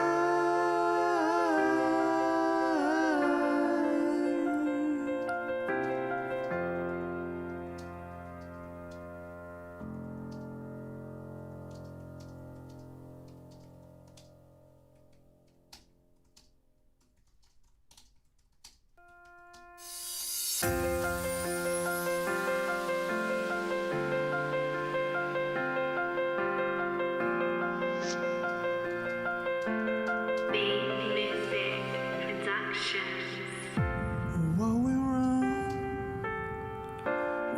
What went wrong?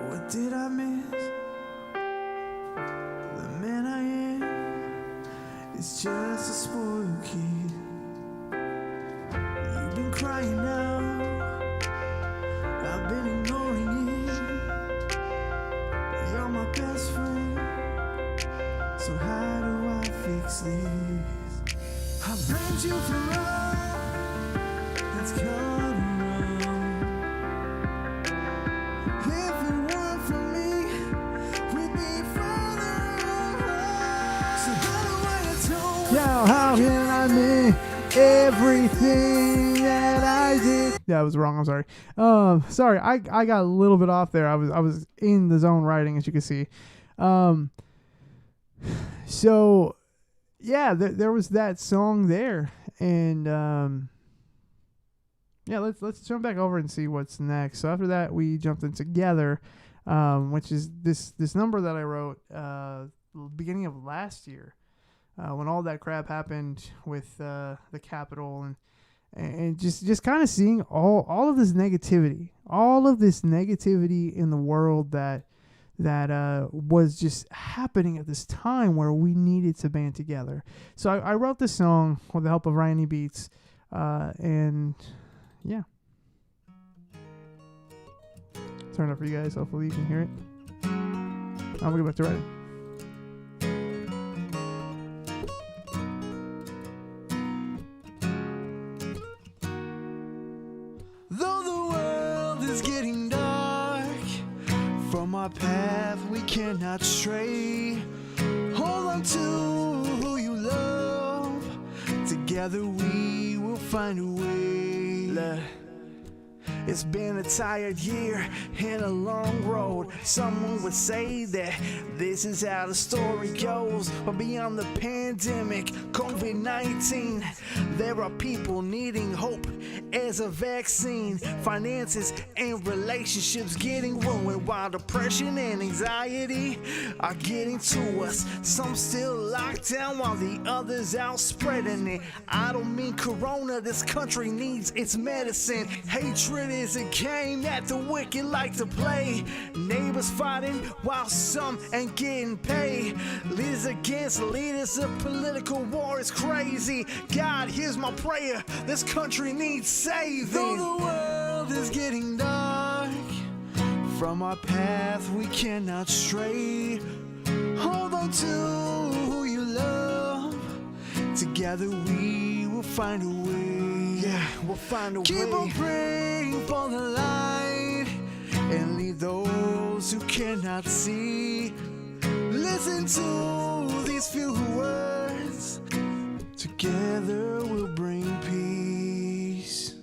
What did I miss? The man I am is just a spoiled kid. You've been crying now, I've been ignoring it. You're my best friend, so how do I fix this? I blamed you for all that's gone wrong. If it weren't for me, we'd be further apart. So by the way I told Yeah, how can I miss everything that I did? Yeah, I was wrong. I'm sorry. Sorry, I got a little bit off there. I was in the zone writing, as you can see. So yeah, there was that song there, and yeah, let's jump back over and see what's next. So after that, we jumped in Together, which is this number that I wrote beginning of last year, when all that crap happened with the Capitol and just kind of seeing all of this negativity in the world that was just happening at this time where we needed to band together. So I wrote this song with the help of Ryan Beats, and yeah. Turn it up for you guys. Hopefully you can hear it. I'm going to go back to writing. though the world is getting dark, from our path we cannot stray. Hold on to who you love. Together we will find a way. Look. It's been a tired year and a long road. Someone would say that this is how the story goes. But beyond the pandemic, COVID-19, there are people needing hope as a vaccine. Finances and relationships getting ruined, while depression and anxiety are getting to us. Some still locked down while the others out spreading it. I don't mean corona, this country needs its medicine. Hatred is a game that the wicked like to play. Neighbors fighting while some ain't getting paid. Leaders against leaders, a political war is crazy. God, here's my prayer, this country needs saving. Though the world is getting dark, from our path we cannot stray. Hold on to who you love. Together we will find a way. Yeah, we'll find a way. Keep on praying for the light and lead those who cannot see. Listen to these few words. Together we'll bring peace.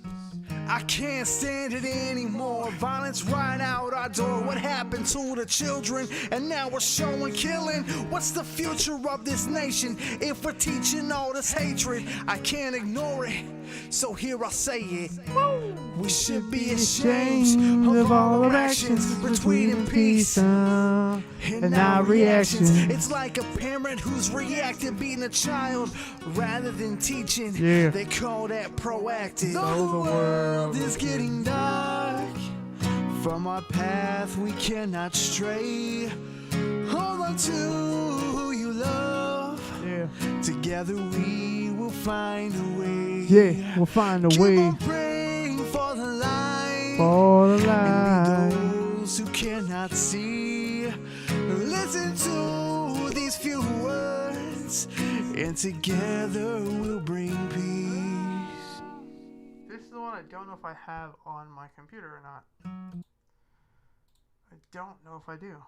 I can't stand it anymore. Violence right out our door. What happened to the children? And now we're showing killing. What's the future of this nation if we're teaching all this hatred? I can't ignore it, so here I say it. We should be ashamed of all our actions. We're tweeting peace and our reactions. It's like a parent who's reacting, beating a child rather than teaching. Yeah. They call that proactive. Though the world is getting dark, from our path we cannot stray. Hold on to who you love. Yeah. Together we will find a way. Yeah, we'll find a way. Keep on praying for the light. For the And light. lead those who cannot see. Listen to these few words, and together we'll bring peace. This is the one I don't know if I have on my computer or not. I don't know if I do.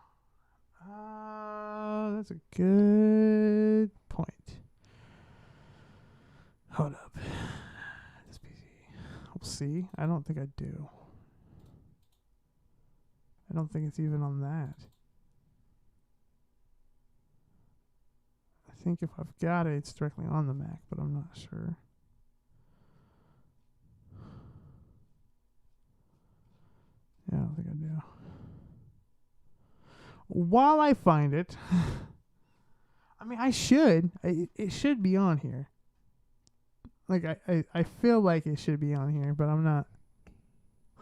That's a good point. Hold up. This PC. We'll see. I don't think I do. I don't think it's even on that. I think if I've got it, it's directly on the Mac, but I'm not sure. Yeah, I don't think I do. While I find it, I mean, I should. It should be on here. Like, I feel like it should be on here, but I'm not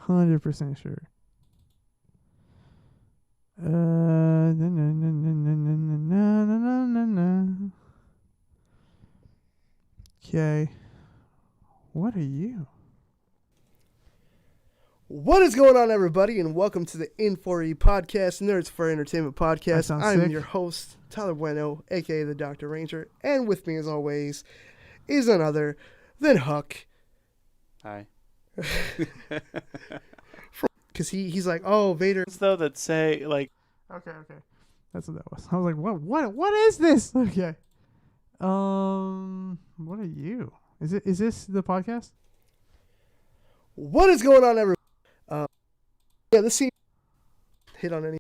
100% sure. Okay. What are you? What is going on, everybody, and welcome to the In4E Podcast, Nerds for Entertainment That Podcast. sounds I'm sick. your host, Tyler Bueno, a.k.a. the Dr. Ranger, and with me, as always, is none other than Huck. Hi. Because he's like, oh, Vader. Though that say like Okay. That's what that was. I was like, what is this? Okay. What are you? Is this the podcast? What is going on, everyone? Yeah, this scene hit on any.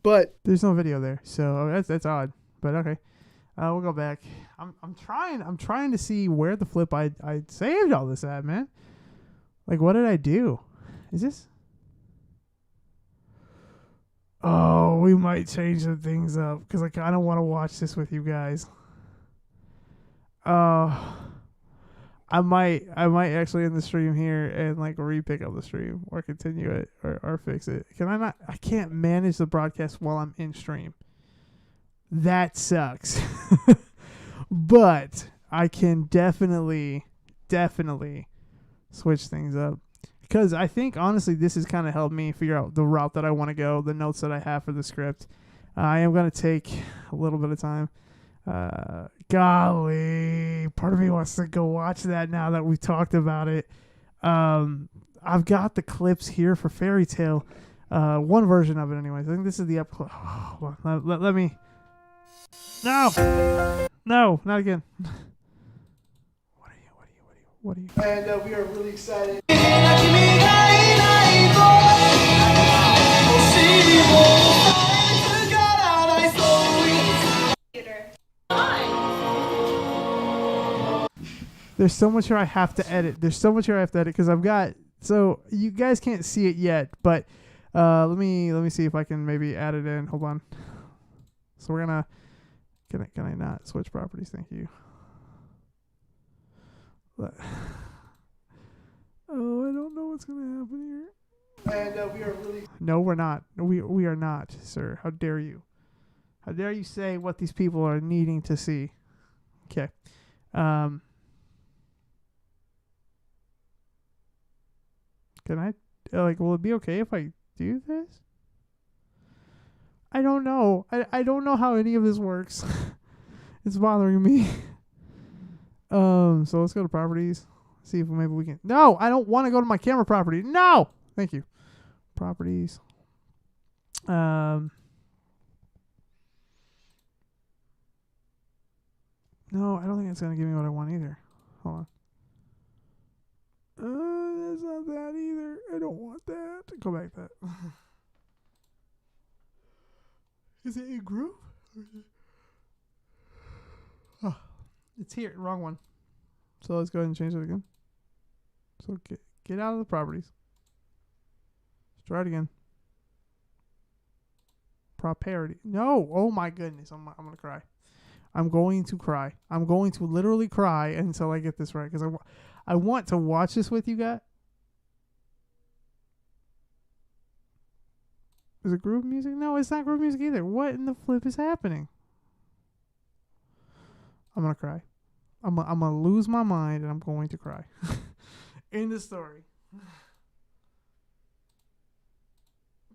But There's no video there, so that's odd. But okay. We'll go back. I'm trying to see where the flip I saved all this at, man. Like, what did I do? Is this? Oh, we might change the things up because I kind of want to watch this with you guys. I might actually end the stream here and like re-pick up the stream or continue it or fix it. Can I not? I can't manage the broadcast while I'm in stream. That sucks. But I can definitely switch things up. Because I think, honestly, this has kind of helped me figure out the route that I want to go, the notes that I have for the script. I am going to take a little bit of time. Golly, part of me wants to go watch that now that we've talked about it. I've got the clips here for Fairy Tail. One version of it anyways. I think this is the up close. Oh, let me... No, not again. What are you? and we are really excited. There's so much here I have to edit. Because I've got... So, you guys can't see it yet, but let me see if I can maybe add it in. Hold on. So we're going to... Can I not switch properties? Thank you. Oh, I don't know what's going to happen here. And we are really... No, we're not. We are not, sir. How dare you? How dare you say what these people are needing to see? Okay. Can I, will it be okay if I do this? I don't know. I don't know how any of this works. It's bothering me. So let's go to properties. See if maybe we can. No, I don't want to go to my camera property. No, thank you. Properties. No, I don't think it's gonna give me what I want either. Hold on. That's not that either. I don't want that. Go back to that. Is it in group? Oh, it's here. Wrong one. So let's go ahead and change it again. So get out of the properties. Let's try it again. Property. No. Oh my goodness. I'm gonna cry. I'm going to cry. I'm going to literally cry until I get this right because I want to watch this with you guys. Is it groove music? No, it's not groove music either. What in the flip is happening? I'm going to cry. I'm going to lose my mind and I'm going to cry. In the story.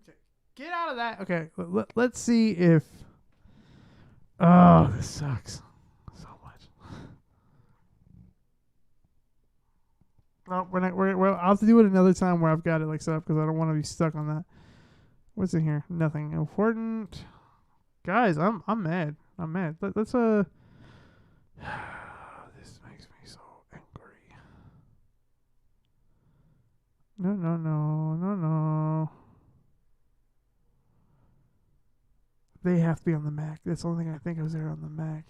Okay. Get out of that. Okay. Let's see if... Oh, this sucks so much. No, I'll have to do it another time where I've got it like set up because I don't want to be stuck on that. What's in here? Nothing important. Guys, I'm mad. Let's this makes me so angry. No. They have to be on the Mac. That's the only thing I think was there on the Mac.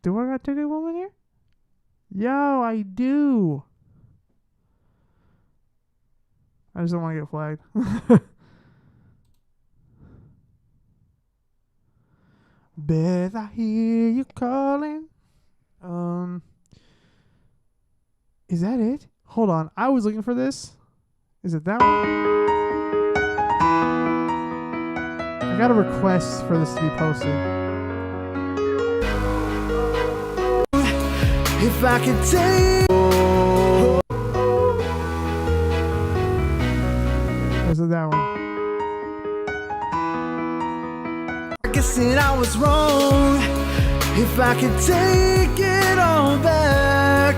Do I got to do one here? Yo, I do. I just don't want to get flagged. Beth, I hear you calling. Is that it? Hold on. I was looking for this. Is it that one? I got a request for this to be posted. If I could take Is it that one? I was wrong. If I could take it all back,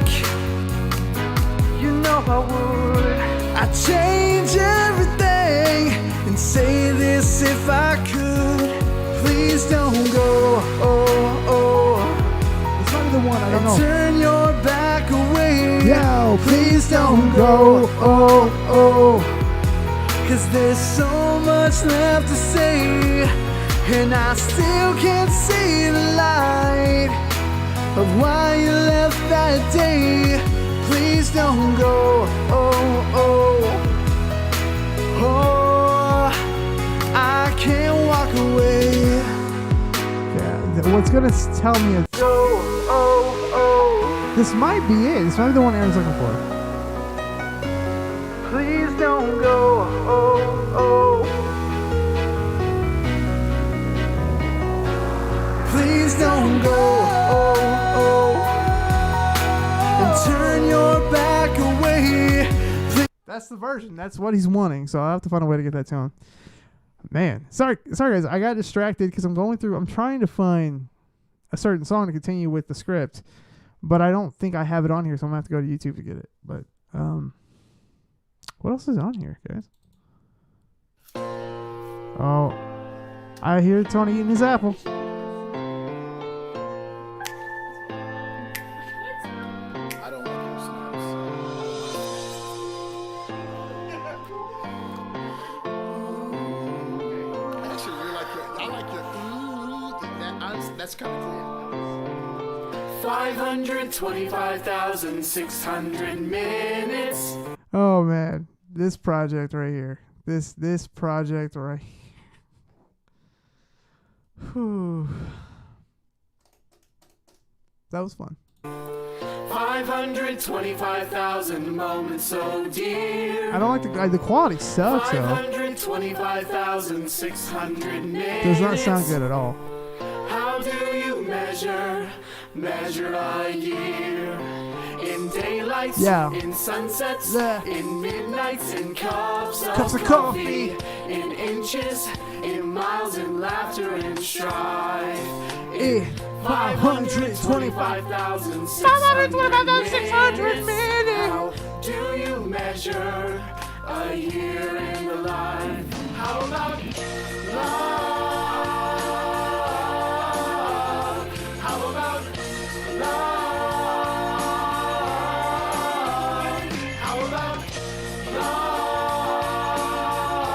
you know I would. I'd change everything and say this if I could. Please don't go, oh, oh. It's not the one, I don't know. Turn your back away. Yo, Please don't go, oh, oh. 'Cause there's so much left to say, and I still can't see the light of why you left that day. Please don't go, oh, oh, oh. I can't walk away. Yeah, what's gonna tell me is Go, oh, oh. this might be it. This might be the one Aaron's looking for. Please don't go, oh, oh. Please don't go, oh, oh. And turn your back away. That's the version. That's what he's wanting. So I'll have to find a way to get that to him. Man, sorry guys. I got distracted because I'm trying to find a certain song to continue with the script, but I don't think I have it on here, so I'm gonna have to go to YouTube to get it. But what else is on here, guys? Oh, I hear Tony eating his apple. I don't want those snaps. I actually really like your. I like your. That's kind of cool. 525,600 minutes. Oh man, this project right here. This project right here. Whew. That was fun. 525,000 moments so dear. I don't like the quality sucks though. 525,600 minutes. Does not sound good at all. How do you measure a year? In daylights, Yeah. in sunsets, Yeah. in midnights, in cups Cups of coffee. in inches, in miles, in laughter and strife. 525,600 minutes. How do you measure a year in the life? How about love? How about love? How about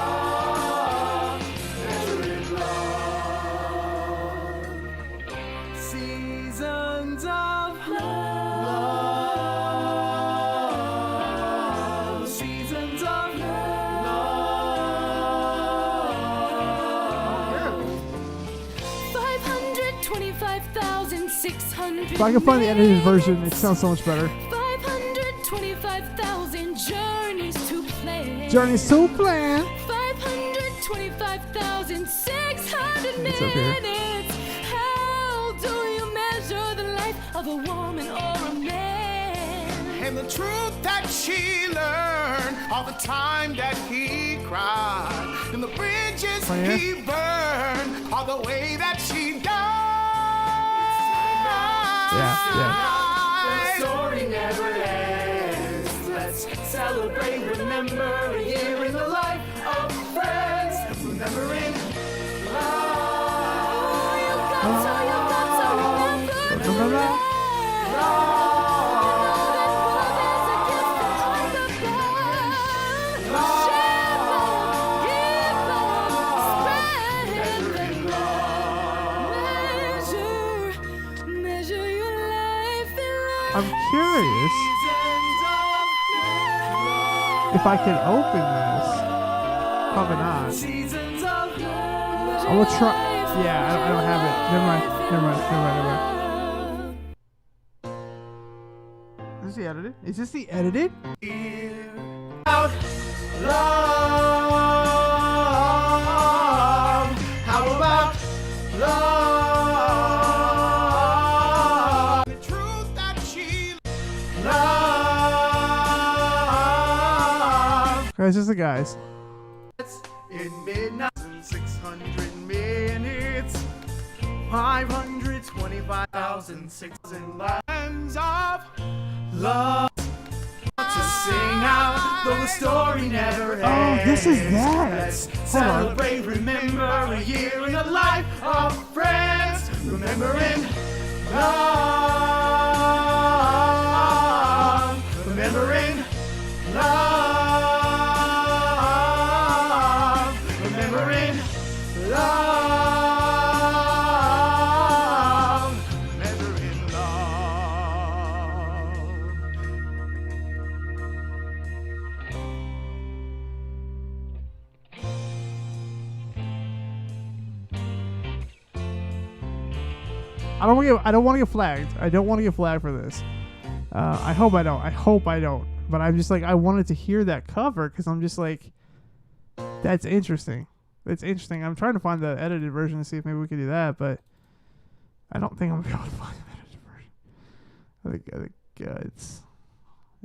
love? Measuring love. Seasons of love. Seasons of love. 525,600. If I can find the edited version, it sounds so much better. 525,000 journeys to plan. Journeys to plan. 525,600 It's up here. minutes. How do you measure the life of a woman or a man? And the truth that she learned, all the time that he cried, and the bridges Oh, yeah? he burned, all the way that she died. Yeah. The story never ends. Let's celebrate, remember a year in the life of friends, remembering love. You got to remember the Remember that? I'm curious if I can open this. Probably not. I'm gonna try. Yeah, I don't have it. Never mind. Is this the edited? Is this the edited? Out love. How about love? The truth that she loved. Guys, just the guys. In midnight, 600 minutes. 525,006 lines of love to sing out, though the story never ends. Oh, this is that. Let's Hold on. celebrate, remember a year in the life of friends, remembering love, remembering love, remembering love, remembering love. I don't want to get flagged. I don't want to get flagged for this. I hope I don't. But I'm just like, I wanted to hear that cover because I'm just like, that's interesting. That's interesting. I'm trying to find the edited version to see if maybe we could do that, but I don't think I'm gonna be able to find the edited version. I think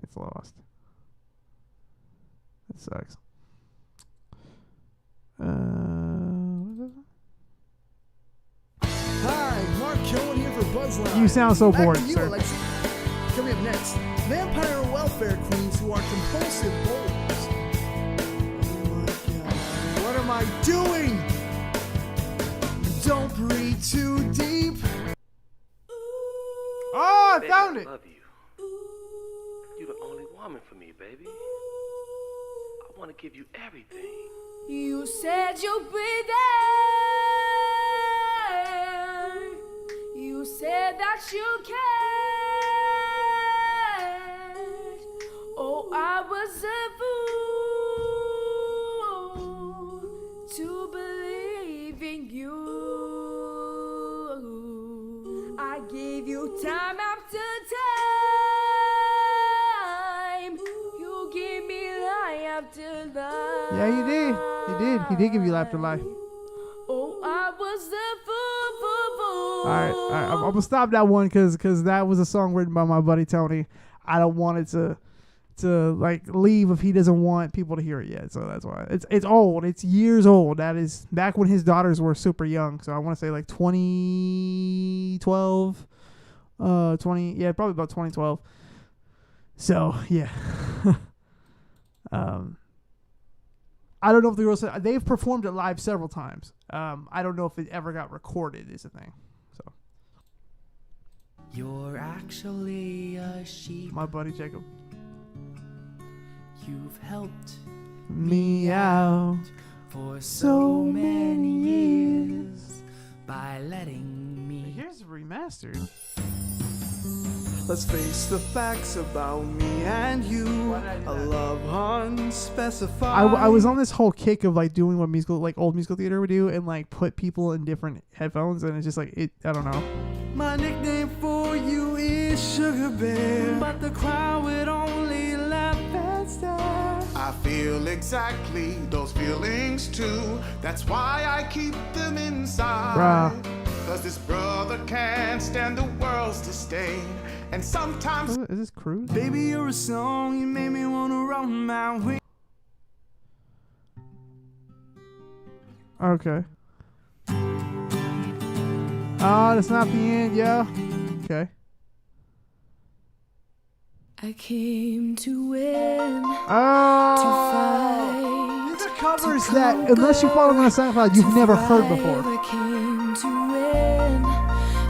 it's lost. It sucks. What is Hi, Mark Cohen here for Buzzline. it? You sound so Back bored, with you, sir. Alexi. Coming up next, vampire welfare queens who are compulsive bowlers. Oh my god, what am I doing? Don't breathe too deep. Oh, I Baby, found I it. love you. You're the only woman for me, baby. I want to give you everything. You said you'd be there. You said that you cared. Oh, I was a fool to believe in you. I gave you time after time. You gave me lie after lie. Yeah, you did. He did give you life to life. Oh, I was a fool. All right. I'm gonna stop that one because that was a song written by my buddy Tony. I don't want it to like leave if he doesn't want people to hear it yet. So that's why it's old. It's years old. That is back when his daughters were super young. So I want to say like 2012, 20 yeah, probably about 2012. So yeah. I don't know if the girls they've performed it live several times. I don't know if it ever got recorded is the thing. So You're actually a sheep. my buddy Jacob. You've helped Me out for so many years. by letting me. Here's remastered. Let's face the facts about me and you. A love unspecified. I was on this whole kick of like doing what old musical theater would do and like put people in different headphones and it's just like I don't know. My nickname for you is Sugar Bear, but the crowd would only laugh and stare. I feel exactly those feelings too. That's why I keep them inside. Bruh. Cause this brother can't stand the world's disdain. And sometimes Is this Cruise? Baby, you're a song, you made me wanna run my way. Okay. Oh, that's not the end, yo. Okay. I came to win, Oh, to these fight. are covers that, unless you follow me on SoundCloud, you've never heard before. I came to win,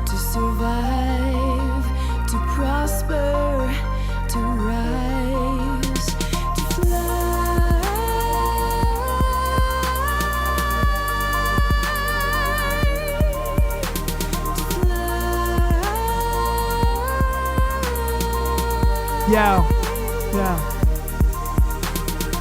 to survive, to prosper, to rise, to fly. Yeah.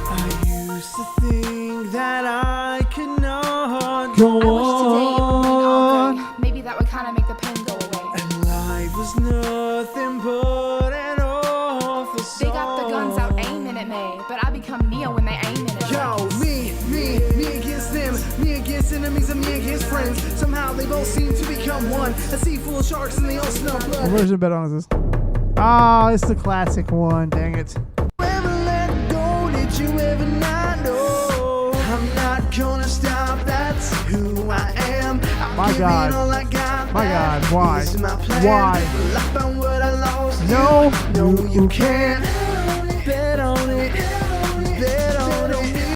I used to think that I could not Go I wish today it would rain all on. day. Maybe that would kind of make the pain go away. and life was nothing but an awful song. They got the guns out aiming at me, but I become Neo when they aiming at me. Yo, me against them, me against enemies and me against friends. Somehow they both seem to become one. A sea full of sharks and they all smell What blood. version bet on is this? Oh, it's the classic one. Dang it. Ever let go? Did you ever not know? I'm not gonna stop. That's who I am. I'm My giving God. all I got. My God, why? It's my plan. Why? Well, I found what I lost. No, No, you can't. Bet on it. Bet on it.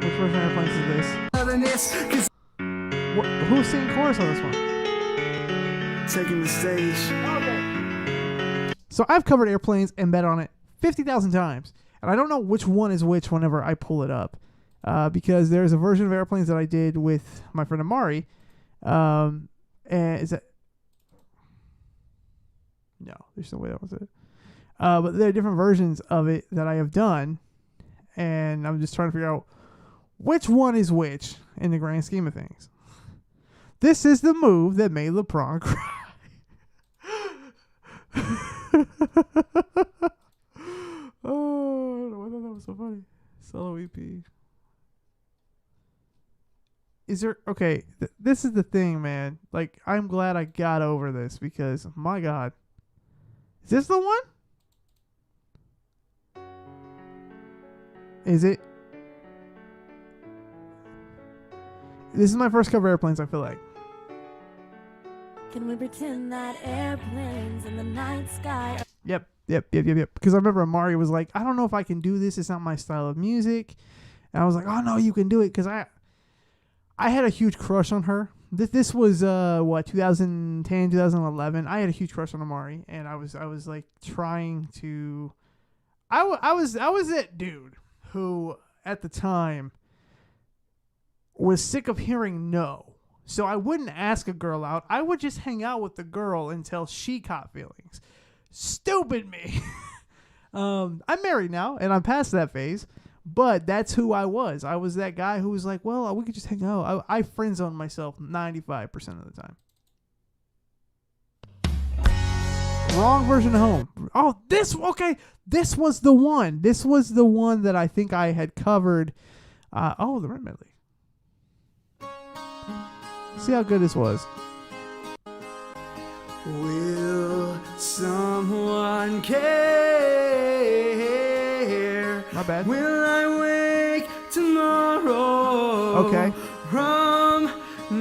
Which version of Airplanes is this? Other this, 'cause Who's singing chorus on this one? taking the stage. So I've covered Airplanes and Bet on it 50,000 times, and I don't know which one is which whenever I pull it up, because there's a version of Airplanes that I did with my friend Amari. And is that? No, there's no way that was it. But there are different versions of it that I have done, and I'm just trying to figure out which one is which in the grand scheme of things. This is the move that made LeBron cry. Oh, I don't know why that was so funny. Solo EP. Is there okay? This is the thing, man. Like, I'm glad I got over this because my God, is this the one? Is it? This is my first cover of Airplanes. I feel like. Can we pretend that airplanes in the night sky? Yep. Because I remember Amari was like, I don't know if I can do this. It's not my style of music. And I was like, oh no, you can do it. Because I had a huge crush on her. This was 2010, 2011. I had a huge crush on Amari, and I was like trying to. I was that dude who at the time was sick of hearing no. So I wouldn't ask a girl out. I would just hang out with the girl until she caught feelings. Stupid me. I'm married now, and I'm past that phase. But that's who I was. I was that guy who was like, well, we could just hang out. I friend zoned myself 95% of the time. Wrong version of Home. Oh, this was the one. This was the one that I think I had covered. The Red Medley. See how good this was. Will someone care? My bad. Will I wake tomorrow? Okay. From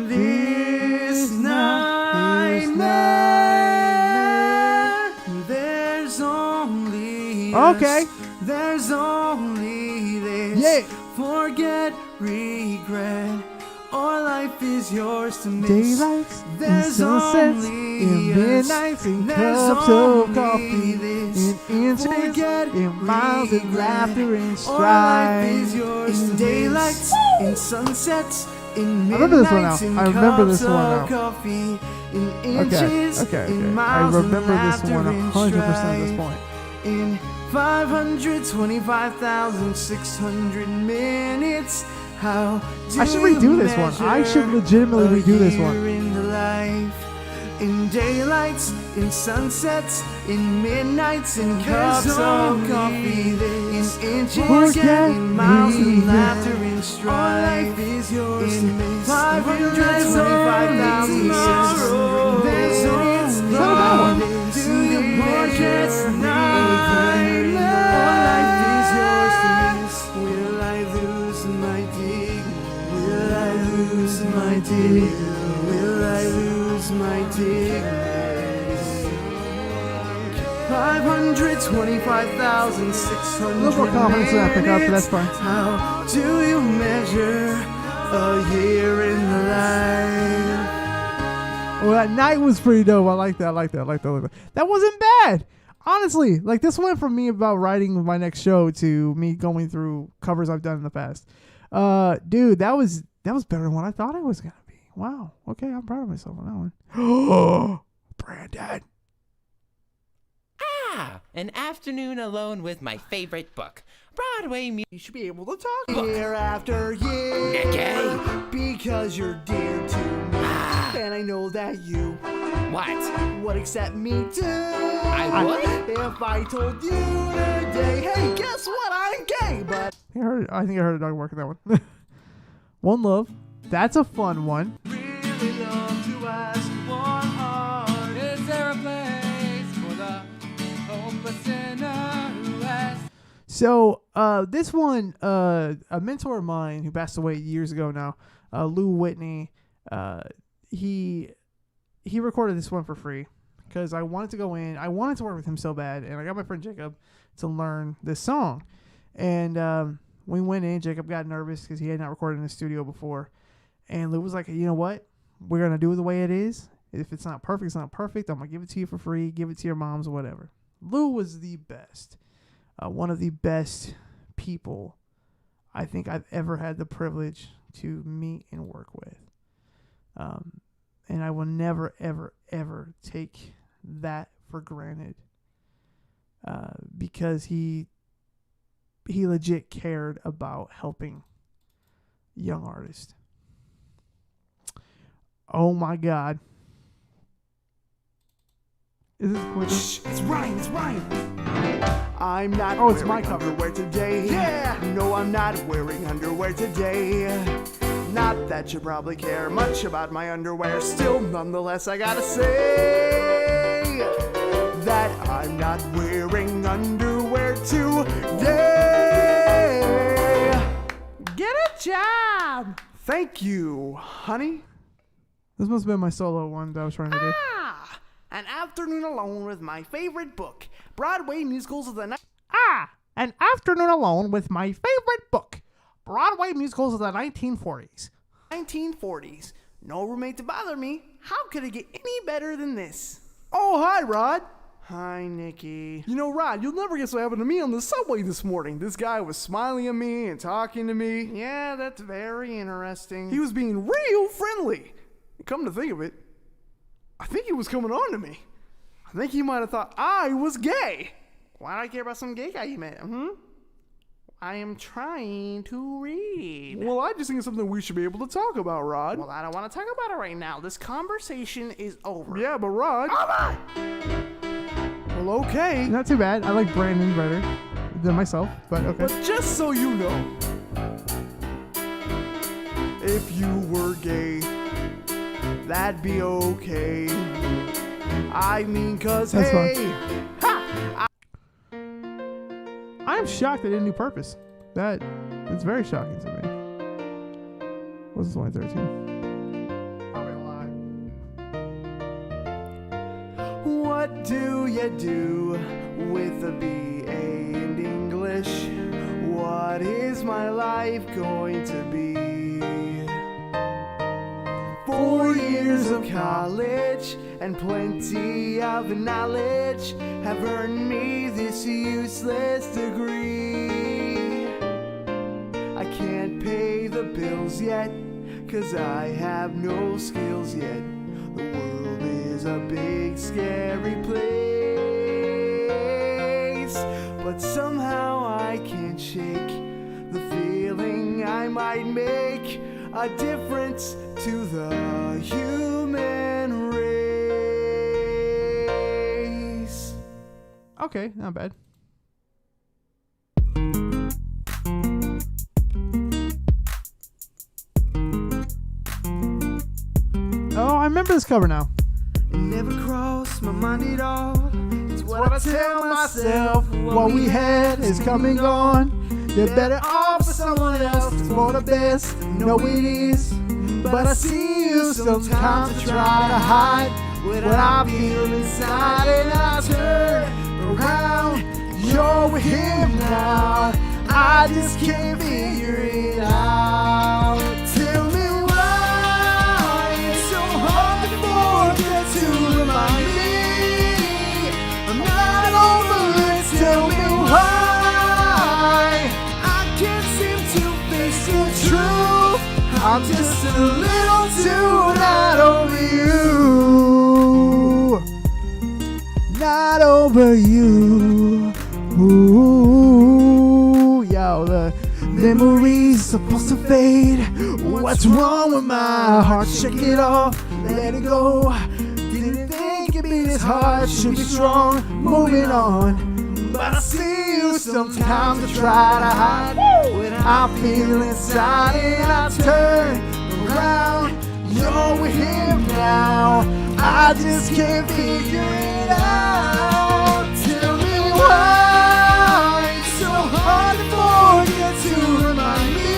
this nightmare. There's only Okay. us. There's only this. Yeah. Forget regret. Our life is yours to miss. Daylights and There's sunsets only and midnights and There's cups only of coffee this. and inches Forget and miles of regret. laughter and Our strife. life is yours in daylights, in sunsets, in remember this one midnights, now. in I remember this cups one of now. coffee, in inches, Okay. in I miles of remember this one laughter and 100% at this strife. point. In 525,600 minutes, how do I should redo this one. I should legitimately redo this one. in the life, in daylights, in sunsets, in midnights, in cups of coffee, in inches, Forget in miles of regret. laughter and strife. Our life is yours in 525,600 minutes. It's not a bad one. Do you want just nightmare? Our life is yours to miss. Will I lose my dignity? Will I lose my dignity? Will I lose my dignity? 525,600 A little more confidence than I pick up, but that's fine. How do you measure a year in the life? Well, that night was pretty dope. I like that. That wasn't bad. Honestly, like this went from me about writing my next show to me going through covers I've done in the past. Dude, that was better than what I thought it was gonna be. Wow. Okay, I'm proud of myself on that one. Oh, Brandon. An afternoon alone with my favorite book. Broadway music. You should be able to talk year after year. Okay. Because you're dear to me. And I know that you What? would accept me too. I would? If I told you today, hey, guess what? I'm gay, but I think I heard a dog barking that one. One Love. That's a fun one. Really love to ask one heart. Is there a place for the hopeless sinner who has... So, this one, a mentor of mine who passed away years ago now, Lou Whitney, he he recorded this one for free because I wanted to go in. I wanted to work with him so bad, and I got my friend Jacob to learn this song. And we went in. Jacob got nervous because he had not recorded in the studio before. And Lou was like, you know what? We're going to do it the way it is. If it's not perfect, it's not perfect. I'm going to give it to you for free. Give it to your moms or whatever. Lou was the best. One of the best people I think I've ever had the privilege to meet and work with. And I will never, ever, ever take that for granted. Because he legit cared about helping young artists. Oh my God. Is this cool? Shh, it's Ryan, it's Ryan. I'm not Oh, it's wearing my cover. underwear today. Yeah. No, I'm not wearing underwear today. Not that you probably care much about my underwear. Still, nonetheless, I gotta say that I'm not wearing underwear today. Get a job. Thank you, honey. This must have been my solo one that I was trying to do. An afternoon alone with my favorite book, Broadway musicals of the night. An afternoon alone with my favorite book, Broadway musicals of the 1940s. 1940s. No roommate to bother me. How could it get any better than this? Oh, hi, Rod. Hi, Nikki. You know, Rod, you'll never guess what happened to me on the subway this morning. This guy was smiling at me and talking to me. Yeah, that's very interesting. He was being real friendly. Come to think of it, I think he was coming on to me. I think he might have thought I was gay. Why do I care about some gay guy you met? I am trying to read. Well, I just think it's something we should be able to talk about, Rod. Well, I don't want to talk about it right now. This conversation is over. Yeah, but Rod... Well, okay. Not too bad. I like Brandon better than myself, but okay. But just so you know, if you were gay, that'd be okay. I mean, cause That's hey... I'm shocked they didn't do Purpose. It's very shocking to me. Was this only 13? Probably a lot. What do you do with a BA in English? What is my life going to be? 4 years of college and plenty of knowledge have earned me this useless degree. I can't pay the bills yet, 'cause I have no skills yet. The world is a big scary place, but somehow I can't shake the feeling I might make a difference to the human race. Okay, not bad. Oh, I remember this cover now. It never crossed my mind at all. It's what I tell myself. What we had is coming on. You're better off for someone else. It's for the best. No, it is. But I see you sometimes to try to hide what I feel inside, and I turn around. You're with him now. I just can't figure it out. Tell me why it's so hard for you to remind me I'm not over it. Tell me why I can't seem to face the truth. I'm just a little too not over you. Not over you. Ooh, yo, the memory's supposed to fade. What's wrong with my heart? Shake it off, let it go. Didn't think it'd be this hard. Should be strong, moving on. But I see you sometimes to try to hide what I feel inside, and I turn around. You're with him now. I just can't figure it out. Tell me why it's so hard for you to remind me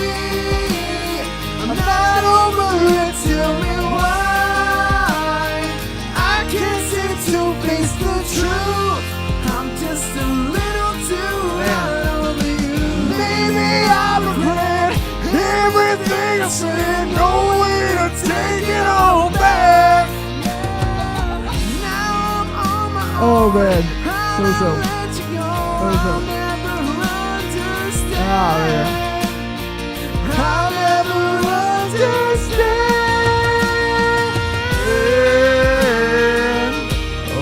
I'm not over it. Tell me why So bad. So. Oh, yeah. I'll never understand. Oh,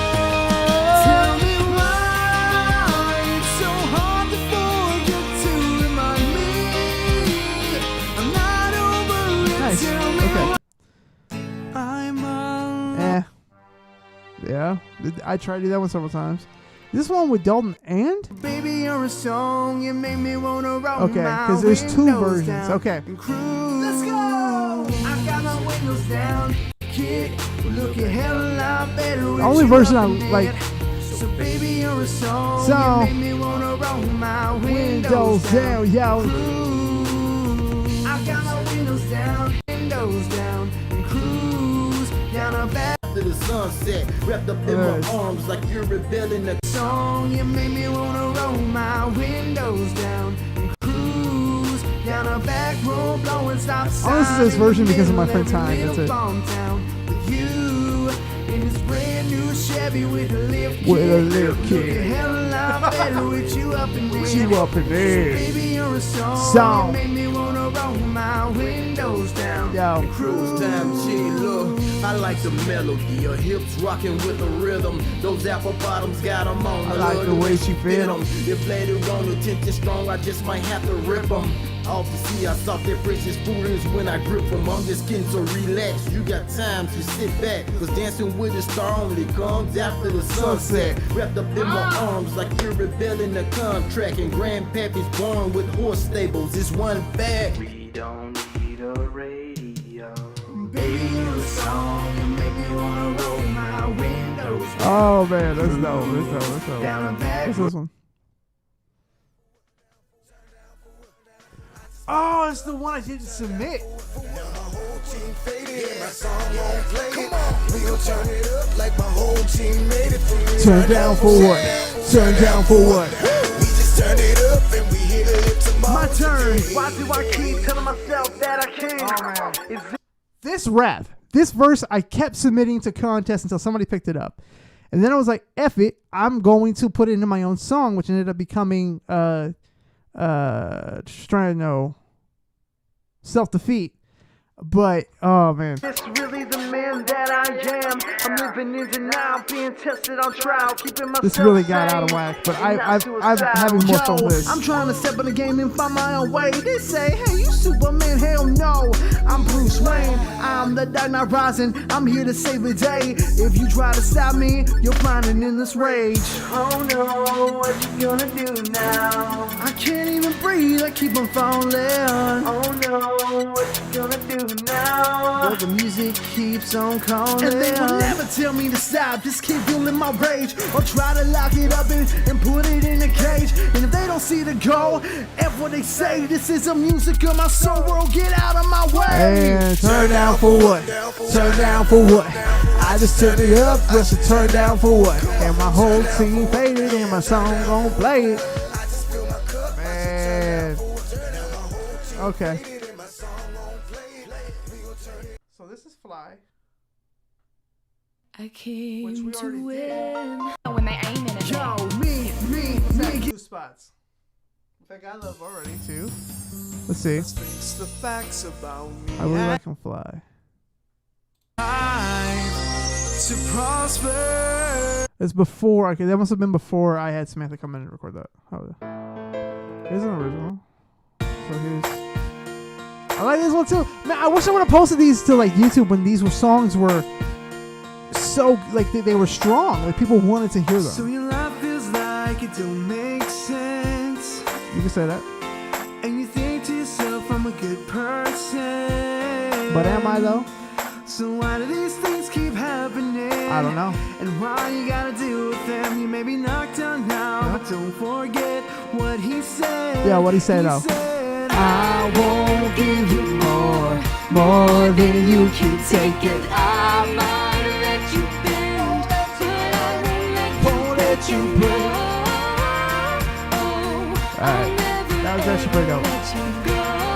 Tell me why it's so hard to forget to remind me I'm not over it. Nice. Tell me Okay. I'm alone. Yeah. I tried to do that one several times. This one with Dalton and? Baby, you're a song. You make me wanna roll Okay, my because there's two windows versions. down Okay. and cruise. Let's go. I got my windows down. Kid, look a hell of a lot better. with Only you version up I in like. it. So baby, you're a song. So, you make me wanna roll my Windows down, yo. Cruise. I got my windows down, and cruise down a back. To the sunset, wrapped up in my arms like you're rebelling the Song, you make me wanna roll my windows down and cruise down a back road, blowing stop signs. I listen to this version because of my friend Ty. That's it. With you in this brand new Chevy with a lift With a kit. lift kit. Look a hell of a lot better with you up in there. You up in there. Baby, you're a song. Song. You make me wanna roll my windows down. Yo. cruise time. She look, I like the melody, her hips rocking with the rhythm. Those apple bottoms got 'em on. I like the way she fit 'em. If later on the tension strong, I just might have to rip 'em. Off the sea, I soft that precious food is when I grip 'em. I'm just getting so relaxed. You got time to sit back, 'cause dancing with a star only comes after the sunset. Wrapped up in my arms like you're rebelling the contract. And grandpappy's born with horse stables. It's one bag. We don't need a radio. Baby, you're a song. You make me wanna roll my windows down. Oh, man. That's dope. That's dope. Down a back What's this one? Oh, it's the one I didn't submit. Turn down for what? Turn down for what? My turn. Why do I keep telling myself that I can't? This rap, this verse, I kept submitting to contests until somebody picked it up. And then I was like, F it, I'm going to put it into my own song, which ended up becoming, just trying to know, Self-Defeat. But, oh, man. It's really the man that I am. I'm living in denial, being tested on trial, keeping myself This really got out of sane whack, but and not I'm having more fun with this. I'm trying to step in the game and find my own way. They say, hey, you Superman, hell no. I'm Bruce Wayne, I'm the Dark Knight Rising. I'm here to save the day. If you try to stop me, you're blinded in this rage. Oh no, what you gonna do now? I can't even breathe, I keep on falling. Oh no, what you gonna do now? Well, the music keeps on calling, and they will never tell me to stop. Just keep fueling my rage, or try to lock it up and put it in a cage. And if they don't see the goal, F what they say. This is the music of my soul world. Get out of my way. And turn down for what? Turn down for what? I just turned it up just to turn down for what? And my whole team faded and my song gon' play it. Man. Okay. So this is Fly. I came Which we to already win. When they aim in it. Yo, me. Two spots. I think I love already too. Let's see. Face the facts about me. I really like him Fly. To prosper. It's before. Okay, that must have been before I had Samantha come in and record that. Oh, here's an original. So here's. I like this one too. Man, I wish I would have posted these to like YouTube when these songs were so like they were strong. Like people wanted to hear So them. your life feels like it don't make sense. You can say that. And you think to yourself, I'm a good person. But am I though? So why do these things keep happening? I don't know. And why you gotta deal with them? You may be knocked down now, but don't forget what he said. Yeah, what he said though. Said, I won't give you more than you can take it. I might let you bend, but I won't let you Won't let you break. Alright, that was actually pretty dope.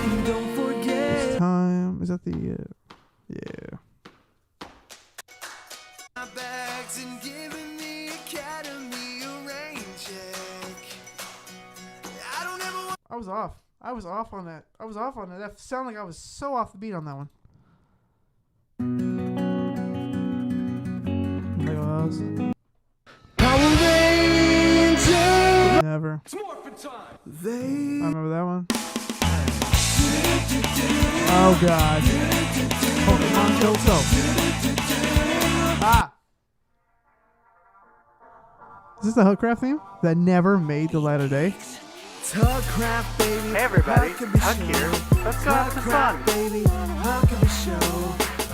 It's time. Is that the? Yeah. My bags and giving the academy a rain check. I don't ever want. I was off. I was off on that. That sounded like I was so off the beat on that one. Lego House. Power Rangers. Never. It's morphin' time. I remember that one. Oh god. Pokemon Johto. Ah. Is this the Hookcraft theme that never made the light of day? Hookcraft, baby. Hey everybody, Huckabee Huck Show. here. Let's go have some fun. Hookcraft, baby. Huckabee Show.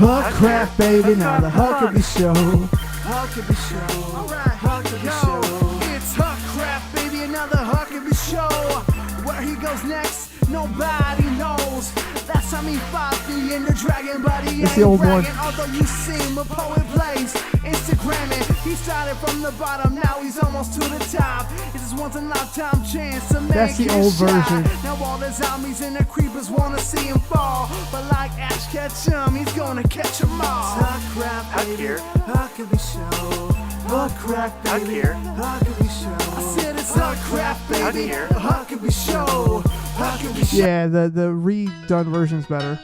Hookcraft, baby, now the Huckabee Show. Huckabee Show. Alright, Huckabee Show. It's Hookcraft, baby, another Huckabee Show. Where he goes next, nobody knows. Last time he fought the Ender Dragon, but he It's ain't the old one. bragging. Although you seem a poet plays Instagramming. He started from the bottom, now he's almost to the top. It's just once in a lifetime chance to make That's the his old shot. version. Now all the zombies and the creepers wanna see him fall, but like Ash Ketchum, he's gonna catch 'em all. Hookcraft, baby. here. Huckabee Show. Hookcraft, baby. Huck here. Huckabee Show. I said it's Hookcraft, baby. Huck here. Huckabee Show. Huckabee Show. Yeah, the redone version's better.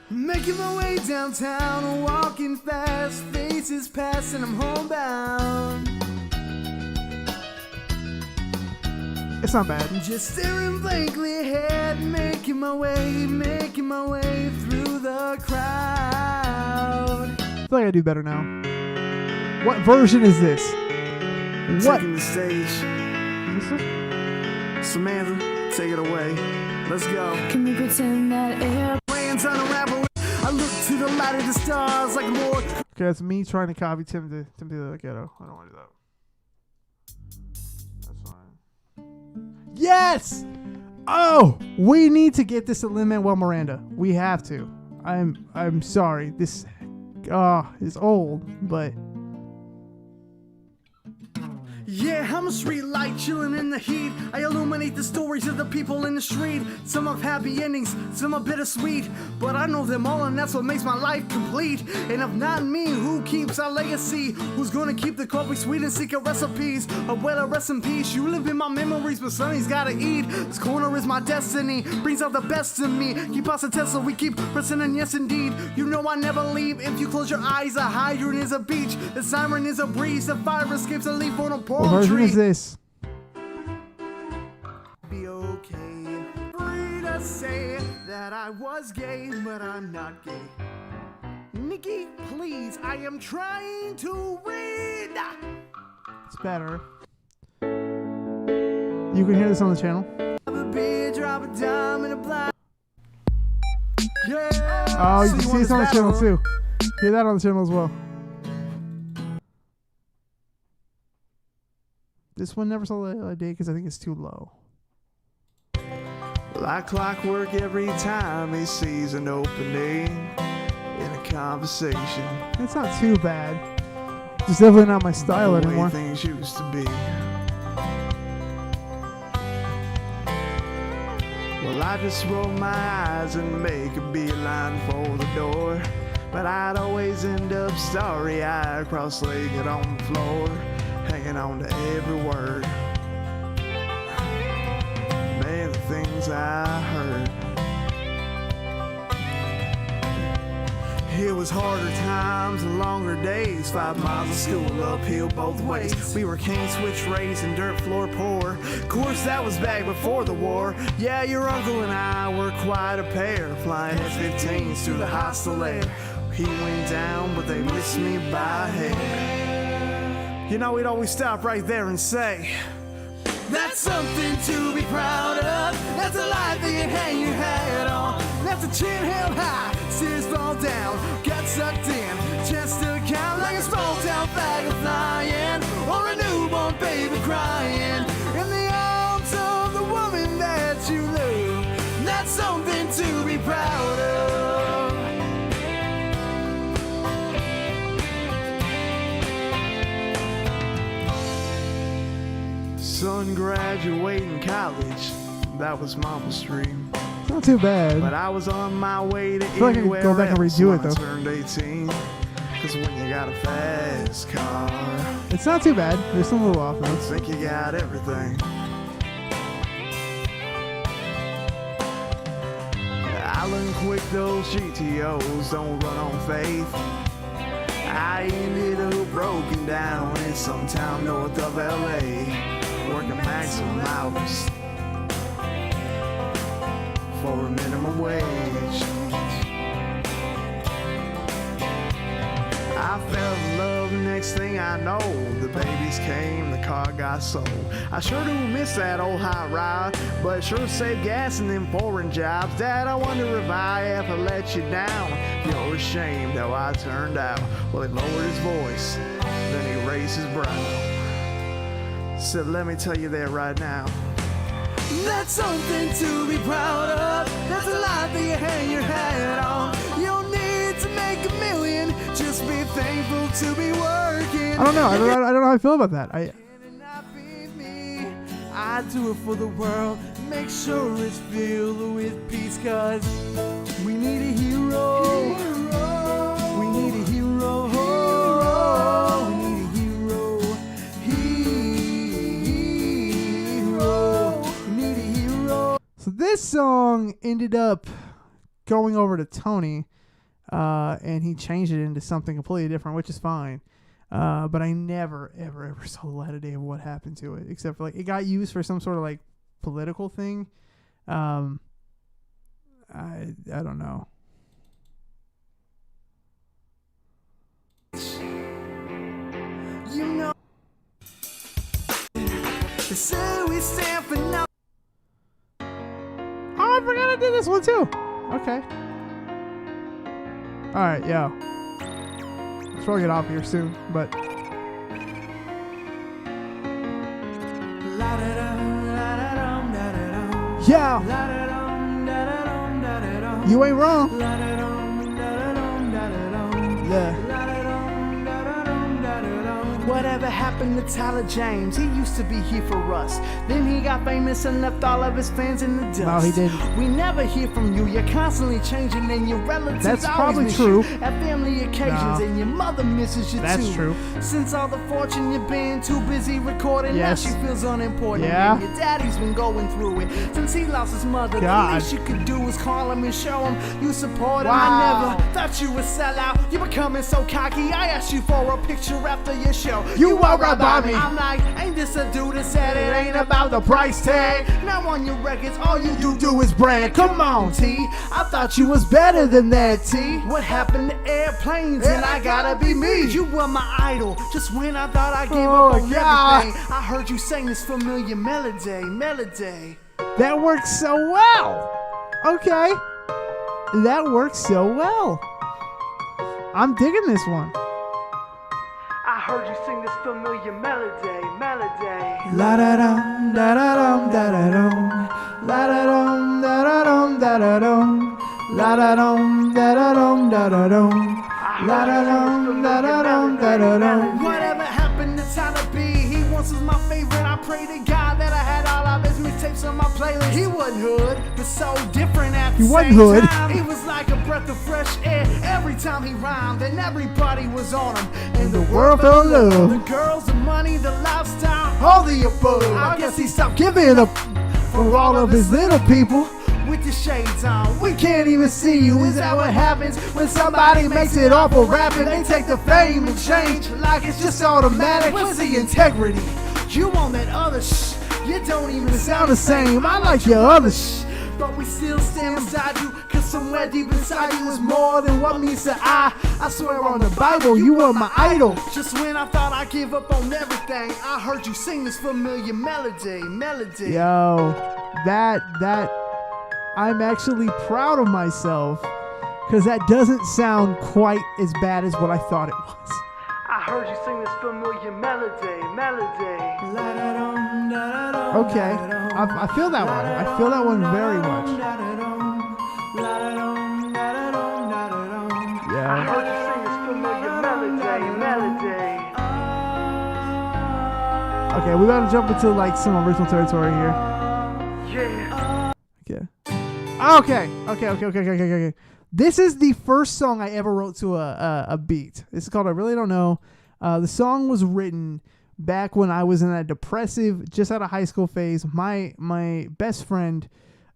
Making my way downtown, walking fast, faces passing, I'm homebound. It's not bad. Just staring blankly ahead, making my way through the crowd. I feel like I do better now. What version is this? What? Taking the stage. Samantha, take it away. Let's go. Can we pretend that air? Plans unravel. I look to the light of the stars like more. Okay, that's me trying to copy Timothy the Ghetto. I don't want to do that. That's fine. Yes! Oh! We need to get this to Lin-Manuel Miranda. We have to. I'm sorry. This is old, but Yeah, I'm a street light chilling in the heat. I illuminate the stories of the people in the street. Some have happy endings, some are bittersweet. But I know them all, and that's what makes my life complete. And if not me, who keeps our legacy? Who's gonna keep the coffee sweet and secret recipes? Abuela, rest in peace. You live in my memories, but Sonny's gotta eat. This corner is my destiny, brings out the best in me. Keep us a Tesla, we keep pressing, and yes indeed. You know I never leave. If you close your eyes, a hydrant is a beach. The siren is a breeze. The fire escapes a leaf on a palm what version tree. is this? Be okay. Free to say that I was gay, but I'm not gay. Nikki, please, I am trying to read. It's better. You can hear this on the channel. Have a beer, drop a dime in a blind. Yeah. Oh, you So can see want this on the this channel battle? too. Hear that on the channel as well. This one never saw the light of day because I think it's too low. Like clockwork every time he sees an opening in a conversation. It's not too bad. It's definitely not my style The way anymore. things used to be. Well, I just roll my eyes and make a beeline for the door. But I'd always end up starry-eyed, cross-legged on the floor, hanging on to every word. Man, the things I heard. It was harder times and longer days. 5 miles of school uphill both ways. We were cane switch raised and dirt floor poor. Of course, that was back before the war. Yeah, your uncle and I were quite a pair, flying F-15s through the hostile air. He went down, but they missed me by a hair. You know, we'd always stop right there and say, that's something to be proud of. That's a life that you hang your hat on. That's a chin held high, tears fall down, gut sucked in, chest to count like a small town flag flying, or a newborn baby crying in the arms of the woman that you love. That's something to be proud of. Son graduating college, that was mama's dream. It's not too bad. But I was on my way to I feel like I could go back and redo it, though. I turned 18. Cause when you got a fast car, It's not too bad. There's some little off you notes. think you got everything. I learned quick those GTOs don't run on faith. I ended up broken down in some town north of LA, working maximum hours for a minimum wage. I fell in love, next thing I know, the babies came, the car got sold. I sure do miss that old hot rod, but sure saved gas in them foreign jobs. Dad, I wonder if I ever let you down. You're ashamed how I turned out. Well, he lowered his voice, then he raised his brow. Said, let me tell you that right now. That's something to be proud of. That's a life that you hang your hat on. You don't need to make a million, just be thankful to be working. I don't know. I don't know how I feel about that. I do it for the world, make sure it's filled with peace, cause we need a hero. We need a hero. We need a hero. Hero. We need a hero. So this song ended up going over to Tony, and he changed it into something completely different, which is fine. But I never, ever saw the light of day of what happened to it, except for like it got used for some sort of like political thing. I don't know. You know, they say we stand for no. Oh, I forgot I did this one too. Okay. All right, yo. I'll probably get off here soon, but. Yeah. You ain't wrong. Yeah. Whatever happened to Tyler James? He used to be here for us. Then he got famous and left all of his fans in the dust. No, he didn't. We never hear from you. You're constantly changing and your relatives That's always probably miss true. you at family occasions, and your mother misses you That's too. true. Since all the fortune you've been too busy recording, Yes. now she feels unimportant. Yeah. And your daddy's been going through it since he lost his mother. God. The least you could do is call him and show him you support him. Wow. I never thought you would sell out. You becoming so cocky. I asked you for a picture after your show. You walk right by me. I'm like, ain't this a dude that said it ain't about the price tag? Now on your records, all you do is brag. Come on, T. I thought you was better than that, T. What happened to airplanes? And I gotta be me. You were my idol. Just when I thought I gave up on everything, I heard you sing this familiar melody. That works so well. Okay. That works so well. I'm digging this one. I heard you sing this familiar melody. La da dum da da dum da da dum. La da dum da da dum da da dum. La da dum da da dum da da dum. La da dum da da dum da da dum. Whatever happened to Tyler B? He once was my favorite. I pray to God that I had all of his mixtapes on my playlist. He wasn't hood, but so different at the He wasn't same hood. time. He was like a breath of fresh air every time he rhymed, and everybody was on him. And the world fell in love. The girls, the money, the lifestyle, all the above. I guess he stopped giving up For all of his little people. with the shades on. We can't even see you. Is that what happens when somebody makes it all for rapping? They take the fame and change like it's just automatic. Where's the integrity? You on that other you don't even sound the same. I like your other but we still stand beside you, cause somewhere deep inside you is more than what meets the eye. I swear on the Bible, you were my idol. Just when I thought I'd give up on everything, I heard you sing this familiar melody. Yo, that I'm actually proud of myself, because that doesn't sound quite as bad as what I thought it was. I heard you sing this familiar melody. Okay, I feel that one. I feel that one very much. Okay, we gotta jump into like some original territory here. Okay. This is the first song I ever wrote to a beat. This is called I Really Don't Know. The song was written back when I was in that depressive, just out of high school phase. My best friend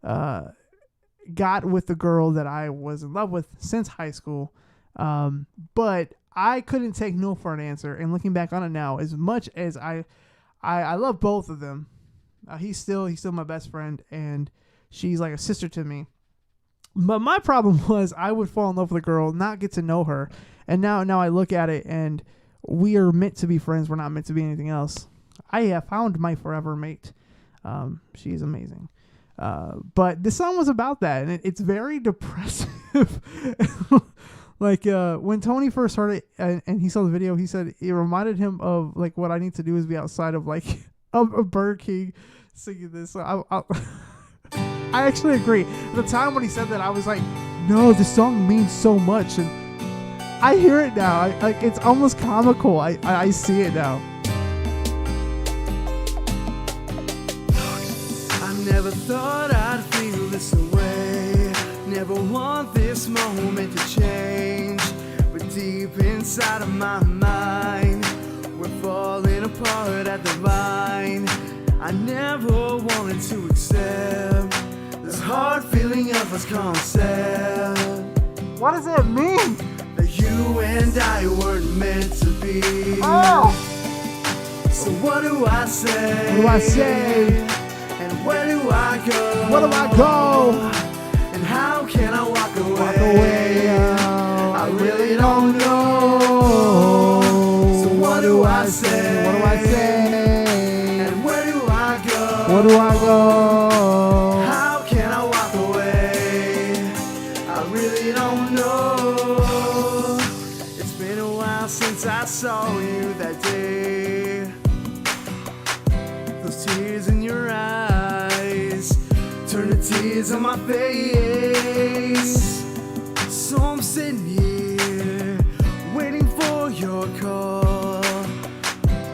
got with the girl that I was in love with since high school. But I couldn't take no for an answer. And looking back on it now, as much as I love both of them, he's still my best friend, and she's like a sister to me. But my problem was I would fall in love with a girl, not get to know her, and now I look at it and we are meant to be friends. We're not meant to be anything else. I have found my forever mate. She's amazing. But this song was about that, and it's very depressive. Like when Tony first heard it and he saw the video, he said it reminded him of like what I need to do is be outside of like a Burger King singing this. So I actually agree. At the time when he said that, I was like, no, this song means so much, and I hear it now. Like it's almost comical. I see it now. I never thought I'd feel this way. Never want this moment to change. But deep inside of my mind, we're falling apart at the vine. I never wanted to accept this hard feeling of this concept. What does it mean? That you and I weren't meant to be. Oh! So what do I say? What do I say? And where do I go? Where do I go? And how can I walk away? Walk away. I really don't know. So what do I say? What do I say? And where do I go? Where do I go? How can I walk away? I really don't know. It's been a while since I saw you that day. Those tears in your eyes turn to tears on my face. So I'm sitting here waiting for your call,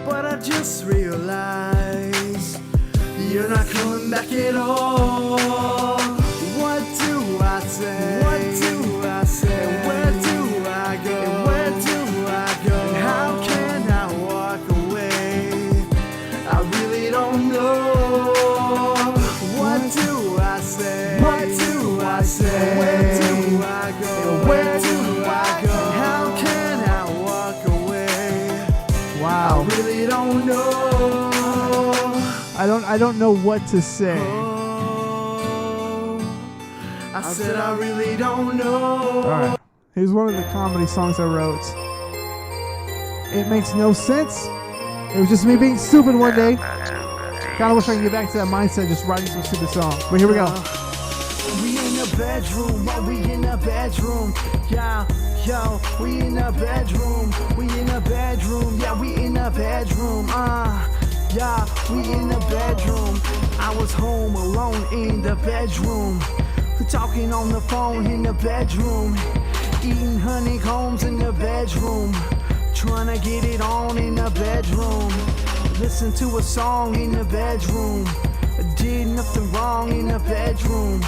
but I just realized you're not coming back at all. What do I say? What do I say? And where do I go? And where do I go? And how can I walk away? I really don't know. What do I say? What do I say? Where do I go? And where do I go? And how can I walk away? Wow. I really don't know. I don't know what to say. Oh, I said I really don't know. Alright. Here's one of the comedy songs I wrote. It makes no sense. It was just me being stupid one day. Kinda wish I could get back to that mindset, just writing some stupid songs. But here we go. We in the bedroom, we in the bedroom. Yeah, yo, we in the bedroom. We in the bedroom, yeah, we in the bedroom. Yeah, we in the bedroom. I was home alone in the bedroom. Talking on the phone in the bedroom. Eating honeycombs in the bedroom. Trying to get it on in the bedroom. Listen to a song in the bedroom. Did nothing wrong in the bedroom.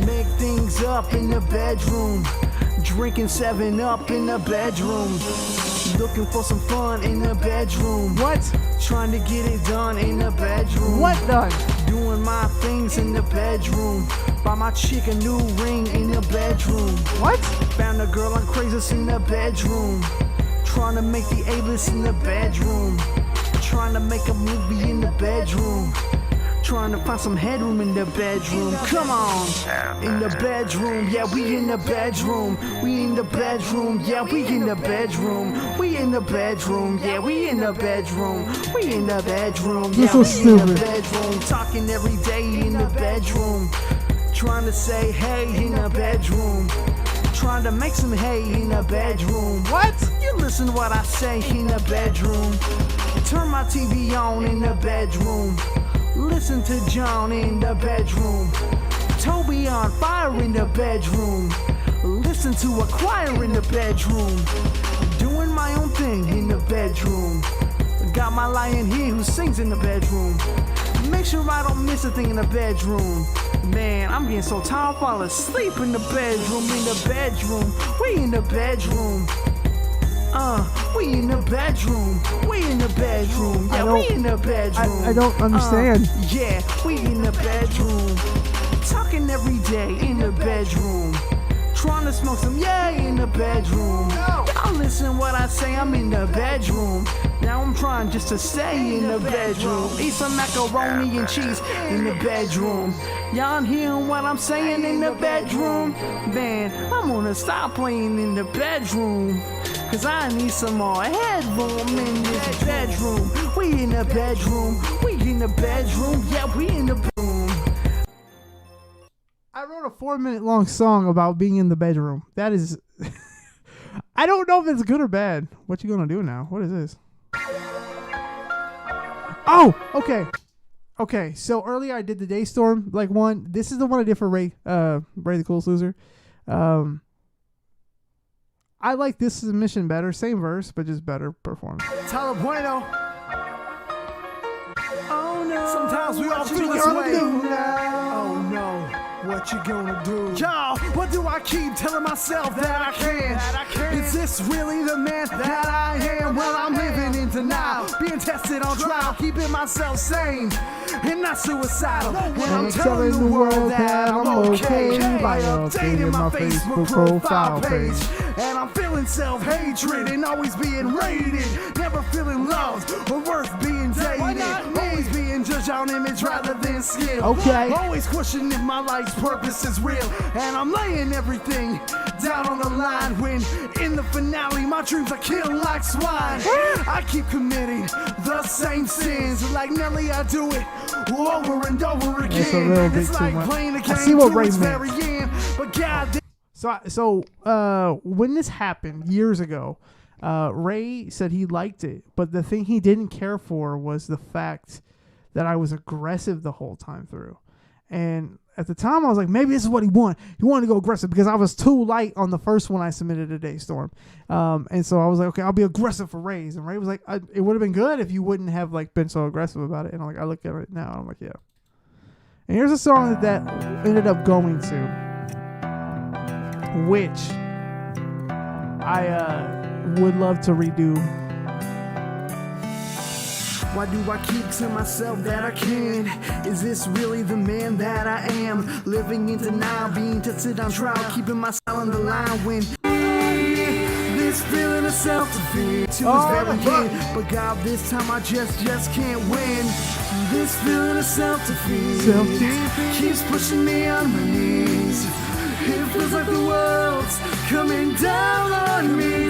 Make things up in the bedroom. Drinking 7-Up in the bedroom. Looking for some fun in the bedroom. What? Trying to get it done in the bedroom. What done? Doing my things in the bedroom. Buy my chick a new ring in the bedroom. What? Found a girl on Craigslist in the bedroom. Trying to make the A-list in the bedroom. Trying to make a movie in the bedroom. Trying to find some headroom in the bedroom. Come on. In the bedroom, yeah, we in the bedroom. We in the bedroom, yeah, we in the bedroom. We in the bedroom, yeah, we in the bedroom. We in the bedroom, yeah, You're so we in the stupid. bedroom. Talking every day in the bedroom. Trying to say hey in the bedroom. Trying to make some hay in the bedroom. What? You listen to what I say in the bedroom. Turn my TV on in the bedroom. Listen to John in the bedroom. Toby on fire in the bedroom. Listen to a choir in the bedroom. Doing my own thing in the bedroom. got my lion here who sings in the bedroom. Make sure I don't miss a thing in the bedroom. Man, I'm getting so tired, I'll fall asleep in the bedroom. In the bedroom, we in the bedroom. We in the bedroom. We in the bedroom. Yeah, we in the bedroom. I don't understand. Yeah, we in the bedroom. Talking every day in the bedroom. Trying to smoke some, yeah, in the bedroom. Y'all listen what I say, I'm in the bedroom. Now I'm trying just to stay in the bedroom. Eat some macaroni and cheese in the bedroom. Y'all hearing what I'm saying in the bedroom? Man, I'm gonna stop playing in the bedroom. Cause I need some more headroom in this bedroom. We in the bedroom. We in the bedroom. Yeah, we in the bedroom. I wrote a 4-minute long song about being in the bedroom. That is... I don't know if it's good or bad. What you gonna do now? What is this? Oh, okay. Okay, so earlier I did the Daystorm, like one. This is the one I did for Ray the Coolest Loser. I like this submission better. Same verse, but just better performed. Tyler Bueno. Oh no. Sometimes we all feel this way. Oh no. What you gonna do? Y'all, what do I keep telling myself that I can? Is this really the man that I am? Well, I'm living in denial, being tested on trial, keeping myself sane and not suicidal. And I'm telling the world that I'm okay by updating my Facebook profile page. And I'm feeling self-hatred and always being rated, never feeling loved or worth being dated. Always being judged on image rather than skill. Okay. Always questioning if my life's purpose is real. And I'm laying everything down on the line when in the finale my dreams are killed like swine. I keep committing the same sins. Like Nelly, I do it over and over again. It's a little bit it's too like much. playing a game I see what Ray to its meant. very end. But God, So when this happened years ago, Ray said he liked it, but the thing he didn't care for was the fact that I was aggressive the whole time through. And at the time, I was like, maybe this is what he wanted. He wanted to go aggressive because I was too light on the first one I submitted to Daystorm. And so I was like, okay, I'll be aggressive for Ray's. And Ray was like, it would have been good if you wouldn't have like been so aggressive about it. And I look at it now, and I'm like, yeah. And here's a song that ended up going to, which I would love to redo. why do I keep to myself that I can? Is this really the man that I am? Living in denial, being tested on trial, keeping myself on the line when this feeling of self-defeat to its very end. But God, this time I just can't win. This feeling of self-defeat keeps pushing me on my knees. It feels like the world's coming down on me.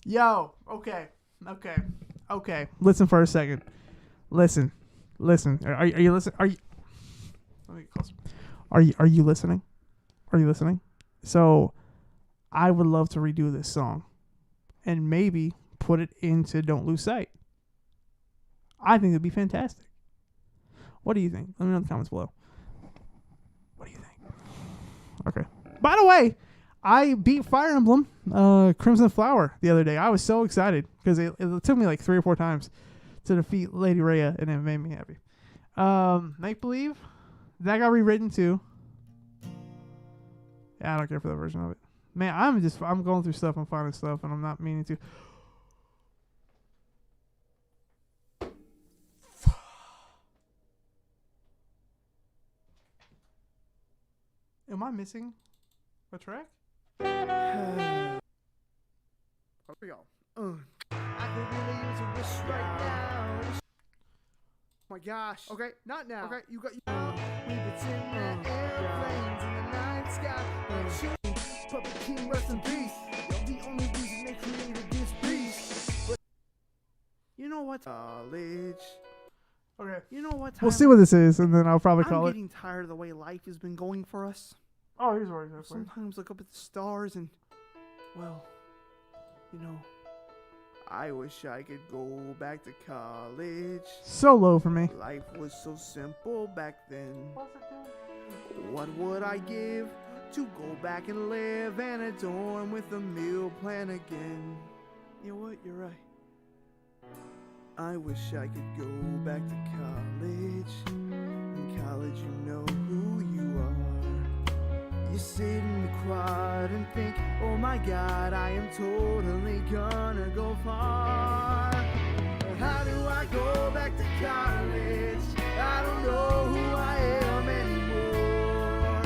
Yo, okay. Listen for a second. Listen. Are you listening? Let me get closer. Are you listening? Are you listening? So, I would love to redo this song, and maybe put it into Don't Lose Sight. I think it'd be fantastic. What do you think? Let me know in the comments below. What do you think? Okay. By the way, I beat Fire Emblem Crimson Flower the other day. I was so excited because it took me like 3 or 4 times to defeat Lady Rhea, and it made me happy. Make Believe, that got rewritten too. Yeah, I don't care for that version of it. Man, I'm going through stuff, I'm finding stuff, and I'm not meaning to. Am I missing a track? Here we go. I could really use a wish right now. Oh my gosh. Okay, not now. Okay, you got. We pretend that airplanes in the night sky. Puppet King, rest in peace. You're the only reason they created this beast. But you know what? College. Okay. You know what? We'll see what this is, and then I'll probably call I'm it. getting tired of the way life has been going for us. Oh, here's where it's Sometimes look up at the stars and, well, you know, I wish I could go back to college. So low for me. Life was so simple back then. What would I give to go back and live in a dorm with a meal plan again? You know what? You're right. I wish I could go back to college. In college, you know who you are. You sit in the quad and think, oh my god, I am totally gonna go far. How do I go back to college? I don't know who I am anymore.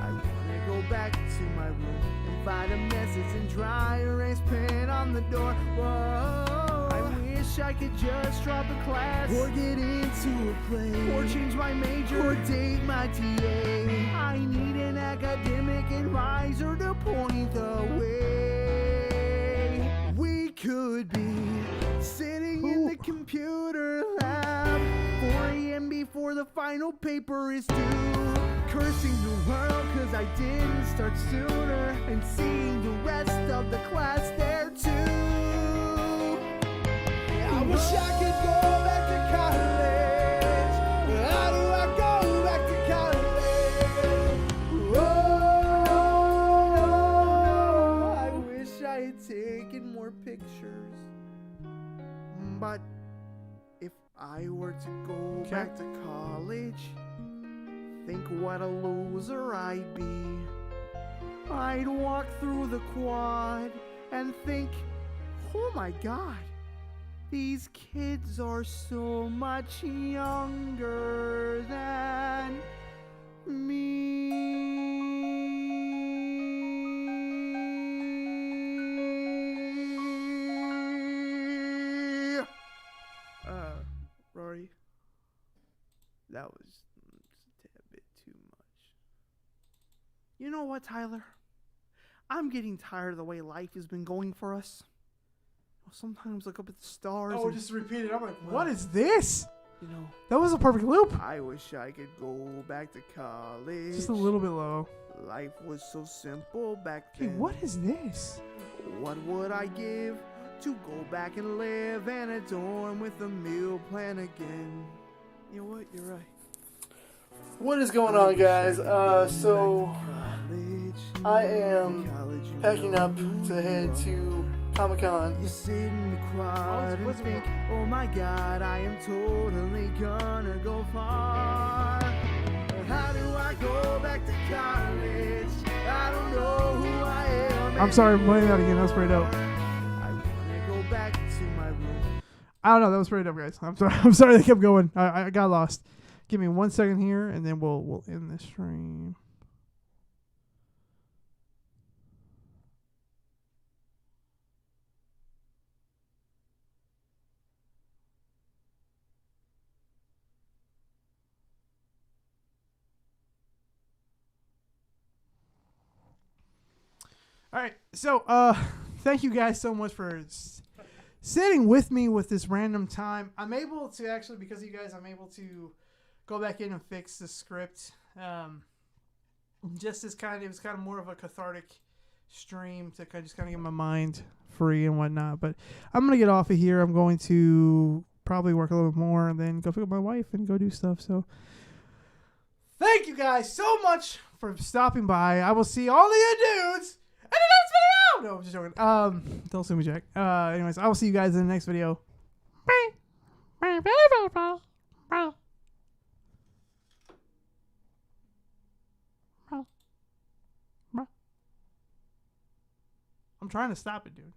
I wanna go back to my room and find a message and dry erase pen on the door. Whoa, I wish I could just drop a class or get into a play or change my major or date my TA. I need an academic advisor to point the way. We could be sitting in the computer lab 4 a.m. before the final paper is due, cursing the world cause I didn't start sooner, and seeing the rest of the class there too. I wish I could go back to college. How do I go back to college? Oh, I wish I had taken more pictures. But if I were to go back to college, think what a loser I'd be. I'd walk through the quad and think, oh my god, these kids are so much younger than me. Rory, that was just a tad bit too much. You know what, Tyler? I'm getting tired of the way life has been going for us. I'll sometimes look up at the stars. Oh, and, just repeat it. I'm like, what is this? you know, That was a perfect loop. I wish I could go back to college. Just a little bit low. Life was so simple back Hey, then. what is this? What would I give to go back and live in a dorm with a meal plan again? You know what? You're right. What is going on, guys? So I am packing up to head to Comic-Con. You sit in the quad and think, oh my god, I am totally gonna go far. How do I go back to college? I don't know who I am. I'm sorry, I'm playing that again. That was pretty dope. I wanna go back to my room. I don't know. That was pretty dope, guys. I'm sorry. I'm sorry they kept going. I got lost. Give me 1 second here, and then we'll end this stream. All right. So, thank you guys so much for sitting with me with this random time. I'm able to actually, because of you guys, I'm able to go back in and fix the script. Just as it was kind of more of a cathartic stream to just kind of get my mind free and whatnot. But I'm going to get off of here. I'm going to probably work a little bit more and then go pick up my wife and go do stuff. So thank you guys so much for stopping by. I will see all of you dudes in the next video. No, I'm just joking. Don't sue me, Jack. Anyways, I will see you guys in the next video. I'm trying to stop it, dude.